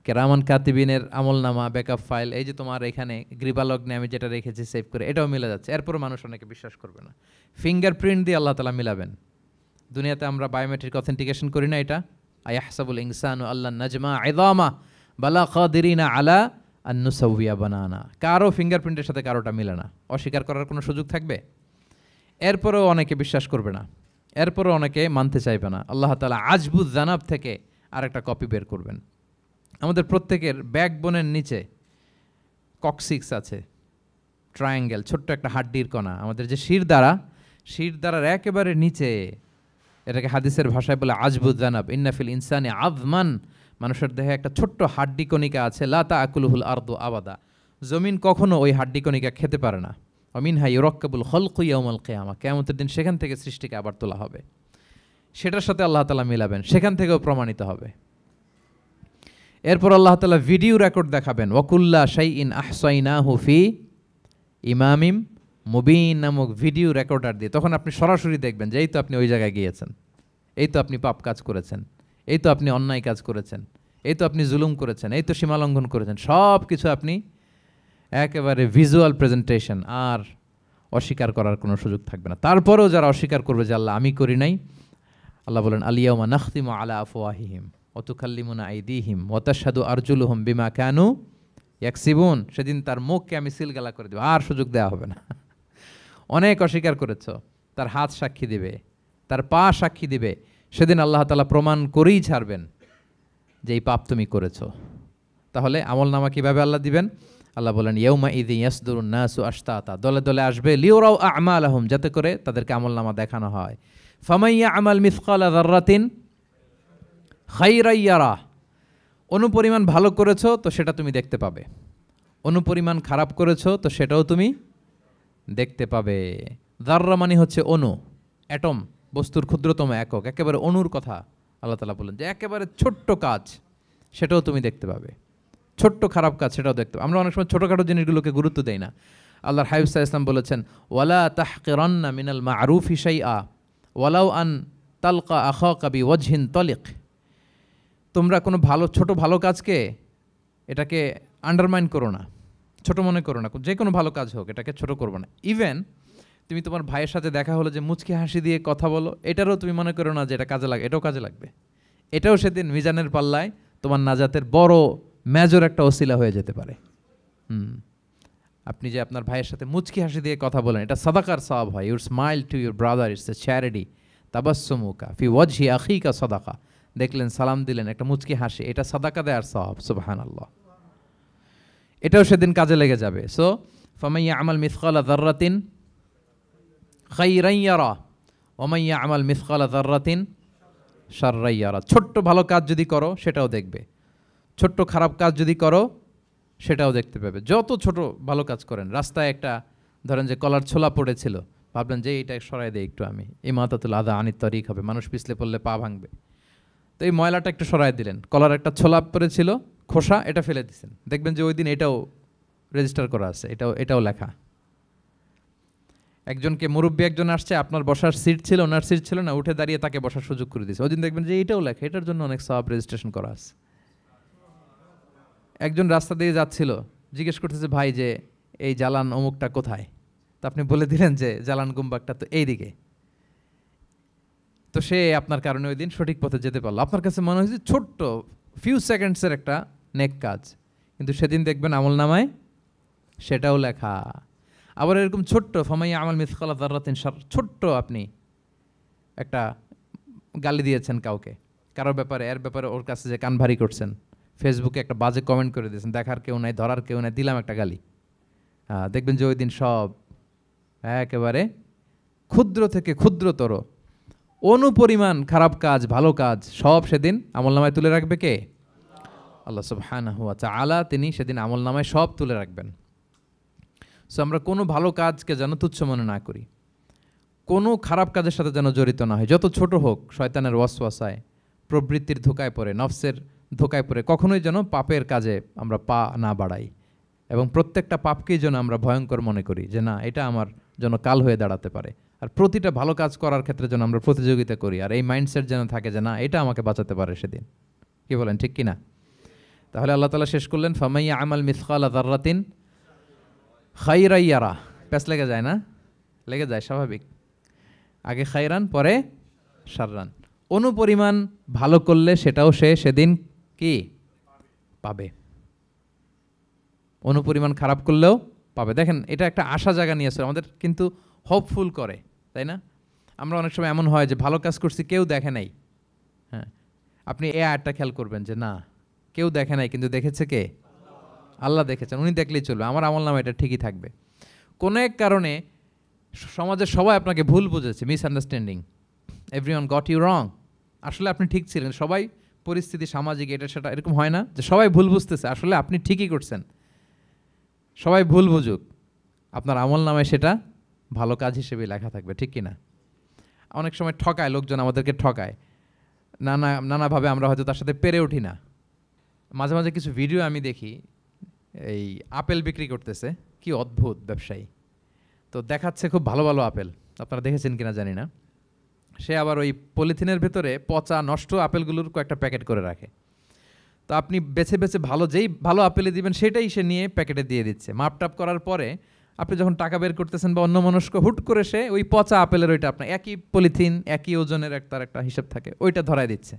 কেরামান কাতিবিনের আমলনামা ব্যাকআপ ফাইল, এই যে তোমার এখানে গ্রীবালগ্নে আমি যেটা রেখেছি সেভ করে, এটাও মিলে যাচ্ছে। এরপর মানুষ অনেকে বিশ্বাস করবে না। ফিঙ্গারপ্রিন্ট দিয়ে আল্লাহ তাআলা মিলাবেন। দুনিয়াতে আমরা বায়োমেট্রিক অথেন্টিকেশন করি না, এটা আয়াহসাবুল ইনসানু আল্লাহ নাজমা ইযামা বালা কাদিরিনা আলা আন নুসাউইয়া বানানা। কারো ফিঙ্গারপ্রিন্টের সাথে কারোটা মিলে না, অস্বীকার করার কোনো সুযোগ থাকবে? এরপরেও অনেকে বিশ্বাস করবে না, এরপরও অনেকে মানতে চাইবে না। আল্লাহ তাআলা আজবুজ জানাব থেকে আরেকটা কপি বের করবেন। আমাদের প্রত্যেকের ব্যাকবোনের নিচে কক্সিক্স আছে, ট্রায়াঙ্গেল, ছোট্ট একটা হাড্ডির কণা, আমাদের যে শিরদাঁড়ার একেবারে নিচে, এটাকে হাদিসের ভাষায় বলে আজবুজ জানাব। ইন্নাফিল ইনসানি আযমান, মানুষের দেহে একটা ছোট্ট হাড্ডি কণিকা আছে, লা তাআকুলুহুল আরদু আবাদা, জমিন কখনো ওই হাড্ডি কণিকা খেতে পারে না। মিনহা ইউরাক্কাবুল খালকু ইয়াউমাল কিয়ামা, কিয়ামতের দিন সেখান থেকে সৃষ্টিকে আবার তোলা হবে। সেটার সাথে আল্লাহ তাআলা মিলাবেন, সেখান থেকেও প্রমাণিত হবে। এরপর আল্লাহ তাআলা ভিডিও রেকর্ড দেখাবেন। ওয়াকুল্লা শাইইন আহসাইনাহু ফি ইমামিম মুবিন নামক ভিডিও রেকর্ডার দিয়ে, তখন আপনি সরাসরি দেখবেন যে এই তো আপনি ওই জায়গায় গিয়েছেন, এই তো আপনি পাপ কাজ করেছেন, এই তো আপনি অন্যায় কাজ করেছেন, এই তো আপনি জুলুম করেছেন, এই তো সীমালঙ্ঘন করেছেন, সব কিছু আপনি একেবারে ভিজুয়াল প্রেজেন্টেশন, আর অস্বীকার করার কোনো সুযোগ থাকবে না। তারপরেও যারা অস্বীকার করবে যে আল্লাহ আমি করি নাই, আল্লাহ বলেন আলিয়াউমা নাখতিমু আলা আফওয়াহিহিম ওয়া তুকাল্লিমুনা আইদিহিম ওয়া তাশহাদু আরজুলুহুম বিমা কানু ইয়াকসিবুন। সেদিন তার মুখকে আমি সিলগালা করে দেব, আর সুযোগ দেওয়া হবে না। অনেক অস্বীকার করেছো, তার হাত সাক্ষী দিবে, তার পা সাক্ষী দিবে। সেদিন আল্লাহ তাআলা প্রমাণ করেই ছাড়বেন যে এই পাপ তুমি করেছো। তাহলে আমলনামা কিভাবে আল্লাহ দিবেন? আল্লাহ বলেন ইয়াউমা ইযি ইয়াসদুরুন নাসু আশতাতা, দলে দলে আসবে, লিউরাউ আমালাহুম, যাতে করে তাদেরকে আমলনামা দেখানো হয়। ফামাইয়া আমাল মিসকালা যাররাতিন খাইরান ইয়ারা, অনুপরিমাণ ভালো করেছো তো সেটা তুমি দেখতে পাবে, অনুপরিমাণ খারাপ করেছো তো সেটাও তুমি দেখতে পাবে। যাররা মানে হচ্ছে অণু, অ্যাটম, বস্তুর ক্ষুদ্রতম একক, একেবারে অণুর কথা আল্লাহ তাআলা বলেন যে একেবারে ছোট্ট কাজ সেটাও তুমি দেখতে পাবে, ছোট্ট খারাপ কাজ সেটাও দেখতে পাবে। আমরা অনেক সময় ছোটোখাটো জিনিসগুলোকে গুরুত্ব দেই না। আল্লাহর হাবিব সাল্লাল্লাহু আলাইহি ওয়াসাল্লাম বলেছেন ওয়ালা তাহকিরান্না মিনাল মা'রুফি শাইআ ওয়ালাউ আন তালকা আখাকা বিওয়াজহিন তালিক, তোমরা কোনো ছোট ভালো কাজকে এটাকে আন্ডারমাইন করো না, ছোট মনে করো না, যে কোনো ভালো কাজ হোক এটাকে ছোট করবো না। ইভেন তুমি তোমার ভাইয়ের সাথে দেখা হলো যে মুচকি হাসি দিয়ে কথা বলো, এটারও তুমি মনে করো না যে এটা কাজে লাগে, এটাও কাজে লাগবে, এটাও সেদিন মিজানের পাল্লায় তোমার নাজাতের বড় মেজর একটা ওসিলা হয়ে যেতে পারে। আপনি যে আপনার ভাইয়ের সাথে মুচকি হাসি দিয়ে কথা বলেন, এটা সাদাকার সওয়াব হয়। Your smile to your brother it's a charity, তাবাসসুমুকা ফি ওয়াজহি আখিকা সাদাকা, দেখলেন সালাম দিলেন, একটা মুচকি হাসি, এটা সাদাকা দেয়ার সওয়াব। সুবহানাল্লাহ, এটাও সেদিন কাজে লেগে যাবে। সো ফামাইয়া আমাল মিসকালা যাররাতিন খাইরান ইয়ারা ওয়া মাইয়া আমাল মিসকালা যাররাতিন শাররান ইয়ারা, ছোট্ট ভালো কাজ যদি করো সেটাও দেখবে, ছোট্ট খারাপ কাজ যদি করো সেটাও দেখতে পাবে। যত ছোট ভালো কাজ করেন, রাস্তায় একটা ধরেন যে কলার ছোলা পড়েছিল, ভাবলেন যে এইটা সরাই দেয় একটু, আমি ইমাতাতুল আদা আনিত তরিক হবে, মানুষ পিছলে পড়লে পা ভাঙবে, তো এই ময়লাটা একটু সরাই দিলেন। কলার একটা ছোলা পড়েছিল, খোসা এটা ফেলে দিচ্ছেন, দেখবেন যে ওই দিন এটাও রেজিস্টার করা আছে, এটাও লেখা। একজনকে মুরব্বী একজন আসছে, আপনার বসার সিট ছিল, ওনার সিট ছিল না, উঠে দাঁড়িয়ে তাকে বসার সুযোগ করে দিয়েছে, ওই দিন দেখবেন যে এটাও লেখা, এটার জন্য অনেক সওয়াব রেজিস্ট্রেশন করা আছে। একজন রাস্তা দিয়ে যাচ্ছিল, জিজ্ঞেস করতেছে ভাই যে এই জালান অমুকটা কোথায়, তো আপনি বলে দিলেন যে জালান গুম্বাকটা তো এইদিকে, তো সে আপনার কারণে ওই দিন সঠিক পথে যেতে পারলো। আপনার কাছে মনে হয়েছে ছোট্ট ফিউ সেকেন্ডসের একটা নেক কাজ, কিন্তু সেদিন দেখবেন আমল নামায় সেটাও লেখা। আবার এরকম ছোট্ট ফামাইয়া আমাল মিসকালা যাররাতিন শার, ছোট্ট আপনি একটা গালি দিয়েছেন কাউকে, কারোর ব্যাপারে, এর ব্যাপারে ওর কাছে যে কান ভারী করছেন, ফেসবুকে একটা বাজে কমেন্ট করে দিয়েছেন, দেখার কেউ নাই, ধরার কেউ নাই, দিলাম একটা গালি, দেখবেন যে ওই দিন সব একেবারে ক্ষুদ্র থেকে ক্ষুদ্রতর অনুপরিমাণ খারাপ কাজ, ভালো কাজ সব সেদিন আমলনামায় তুলে রাখবে কে? আল্লাহ সুবহানাহু ওয়া তাআলা, তিনি সেদিন আমলনামায় সব তুলে রাখবেন। সো আমরা কোনো ভালো কাজকে যেন তুচ্ছ মনে না করি, কোনো খারাপ কাজের সাথে যেন জড়িত না হয়, যত ছোট হোক। শয়তানের ওয়াসওয়াসায়, প্রবৃত্তির ধোকায় পড়ে, নফসের ধোকায় পড়ে কখনোই যেন পাপের কাজে আমরা পা না বাড়াই, এবং প্রত্যেকটা পাপকেই যেন আমরা ভয়ঙ্কর মনে করি যে না, এটা আমার জন্য কাল হয়ে দাঁড়াতে পারে। আর প্রতিটা ভালো কাজ করার ক্ষেত্রে যেন আমরা প্রতিযোগিতা করি, আর এই মাইন্ডসেট যেন থাকে যে না, এটা আমাকে বাঁচাতে পারে সেদিন। কি বলেন, ঠিক কি না? তাহলে আল্লাহ তাআলা শেষ করলেন ফামাইয়া আমাল মিসকালা যাররাতিন খাইরান ইয়ারা। প্যাস লেগে যায় না? লেগে যায়, স্বাভাবিক। আগে খাইরান, পরে শাররান। অনুপরিমাণ ভালো করলে সেটাও সে সেদিন কি পাবে, অনুপরিমাণ খারাপ করলেও পাবে। দেখেন, এটা একটা আশা জায়গা নিয়ে আসে আমাদের, কিন্তু হোপফুল করে, তাই না? আমরা অনেক সময় এমন হয় যে ভালো কাজ করছি, কেউ দেখে নাই। হ্যাঁ, আপনি এই আয়াতটা খেয়াল করবেন যে না, কেউ দেখে নাই, কিন্তু দেখেছে কে? আল্লাহ দেখেছেন, উনি দেখলেই চলবে, আমার আমলনামা এটা ঠিকই থাকবে। কোনো এক কারণে সমাজের সবাই আপনাকে ভুল বুঝেছে, misunderstanding, everyone got you wrong, আসলে আপনি ঠিক ছিলেন। সবাই পরিস্থিতি, সামাজিক, এটা সেটা, এরকম হয় না যে সবাই ভুল বুঝতেছে, আসলে আপনি ঠিকই করছেন। সবাই ভুল বুঝুক, আপনার আমলনামায় সেটা ভালো কাজ হিসেবে লেখা থাকবে, ঠিক কি না? অনেক সময় ঠকায় লোকজন, আমাদেরকে ঠকায় নানাভাবে, আমরা হয়তো তার সাথে পেরে উঠি না। মাঝে মাঝে কিছু ভিডিও আমি দেখি, এই আপেল বিক্রি করতেছে, কি অদ্ভুত ব্যবসায়ী, তো দেখাচ্ছে খুব ভালো ভালো আপেল, আপনারা দেখেছেন কিনা জানি না। সে আবার ওই পলিথিনের ভেতরে পচা নষ্ট আপেলগুলোর কয়েকটা প্যাকেট করে রাখে, তো আপনি বেছে বেছে যেই ভালো আপেলে দিবেন সেটাই সে নিয়ে প্যাকেটে দিয়ে দিচ্ছে। মাপটাপ করার পরে আপনি যখন টাকা বের করতেছেন বা অন্যমনস্ক, হুট করে সে ওই পচা আপেলের ওইটা, আপনার একই পলিথিন, একই ওজনের তার একটা হিসাব থাকে, ওইটা ধরায় দিচ্ছে।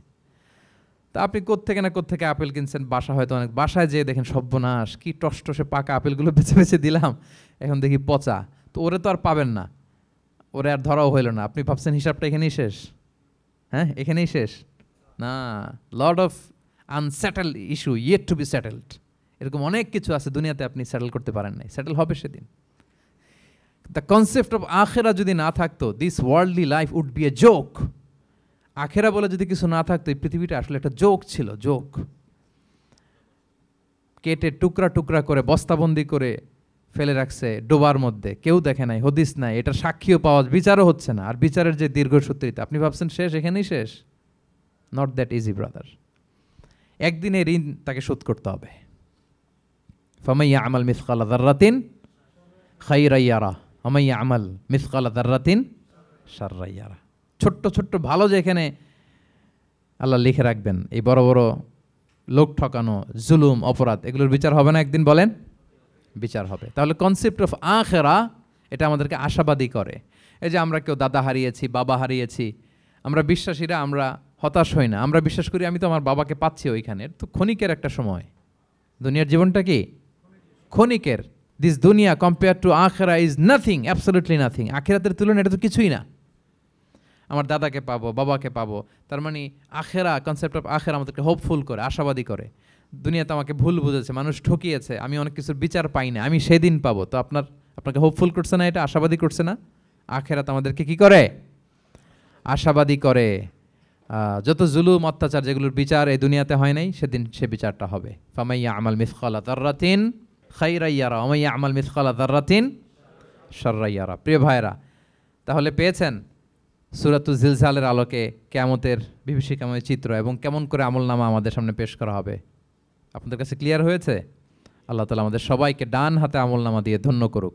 তা আপনি কোত্থেকে আপেল কিনছেন, বাসা হয়তো অনেক, বাসায় যেয়ে দেখেন সর্বনাশ, কি টসটসে পাকা আপেলগুলো বেছে বেছে দিলাম, এখন দেখি পচা, তো ওরে তো আর পাবেন না, ওরে আর ধরাও হইল না। আপনি ভাবছেন হিসাবটা এখানেই শেষ? হ্যাঁ, এখানেই শেষ না, lot of unsettled issue yet to be settled. এরকম অনেক কিছু আছে দুনিয়াতে আপনি সেটেল করতে পারেন নাই, সেটেল হবে সেদিন। দ্য কনসেপ্ট অফ আখেরা যদি না থাকতো, this worldly life would be a joke. আখেরা বলে যদি কিছু না থাকতো, এই পৃথিবীটা আসলে একটা জোক ছিল, জোক। কেটে টুকরা টুকরা করে বস্তাবন্দি করে ফেলে রাখছে ডোবার মধ্যে, কেউ দেখে নাই, হদিস নাই, এটার সাক্ষীও পাওয়া, বিচারও হচ্ছে না। আর বিচারের যে দীর্ঘসূত্রিতা, আপনি ভাবছেন শেষ, এখানেই শেষ? Not that easy brother. একদিনে ঋণ তাকে শোধ করতে হবে। ফামাইয়া আমাল মিসকালা যাররাতিন খাইরান ইয়ারা ওমাইয়া আমাল মিসকালা যাররাতিন শাররান ইয়ারা। ছোট্ট ছোট্ট ভালো যেখানে আল্লাহ লিখে রাখবেন, এই বড় বড় লোক ঠকানো, জুলুম, অপরাধ, এগুলোর বিচার হবে না একদিন? বলেন, বিচার হবে। তাহলে কনসেপ্ট অফ আখেরা, এটা আমাদেরকে আশাবাদী করে। এই যে আমরা কেউ দাদা হারিয়েছি, বাবা হারিয়েছি, আমরা বিশ্বাসীরা আমরা হতাশ হই না, আমরা বিশ্বাস করি আমি তো আমার বাবাকে পাচ্ছি ওইখানে, তো ক্ষণিকের একটা সময়। দুনিয়ার জীবনটা কি ক্ষণিকের। দিস দুনিয়া কম্পেয়ার টু আখেরা ইজ নাথিং, অ্যাবসলিউটলি নাথিং। আখেরাতের তুলনায় এটা তো কিছুই না। আমার দাদাকে পাবো, বাবাকে পাবো, তার মানে আখেরা, কনসেপ্ট অফ আখেরা আমাদেরকে হোপফুল করে, আশাবাদী করে। দুনিয়াতে আমাকে ভুল বুঝেছে, মানুষ ঠকিয়েছে, আমি অনেক কিছুর বিচার পাই না, আমি সেদিন পাবো, তো আপনাকে হোপফুল করছে না, এটা আশাবাদী করছে না? আখেরাত আমাদেরকে কি করে? আশাবাদী করে। যত জুলুম, অত্যাচার, যেগুলোর বিচার এই দুনিয়াতে হয় নাই, সেদিন সে বিচারটা হবে। ফামাইয়া আমাল মিসকালা যাররাতিন খাইরান ইয়ারা ওমাইয়া আমাল মিসকালা যাররাতিন শাররান ইয়ারা। প্রিয় ভাইরা, তাহলে পেয়েছেন সূরাতুজ জিলজালের আলোকে কিয়ামতের বিভীষিকাময় চিত্র এবং কেমন করে আমলনামা আমাদের সামনে পেশ করা হবে। আপনাদের কাছে ক্লিয়ার হয়েছে? আল্লাহ তাআলা আমাদের সবাইকে ডান হাতে আমলনামা দিয়ে ধন্য করুক।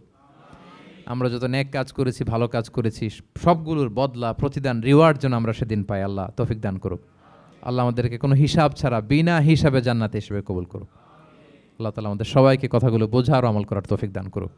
আমরা যত নেক কাজ করেছি, ভালো কাজ করেছি, সবগুলোর বদলা, প্রতিদান, রিওয়ার্ড যেন আমরা সেদিন পাই। আল্লাহ তৌফিক দান করুক। আল্লাহ আমাদেরকে কোনো হিসাব ছাড়া বিনা হিসাবে জান্নাতে হিসেবে কবুল করুক। আল্লাহ তাআলা আমাদের সবাইকে কথাগুলো বোঝা আর আমল করার তৌফিক দান করুক।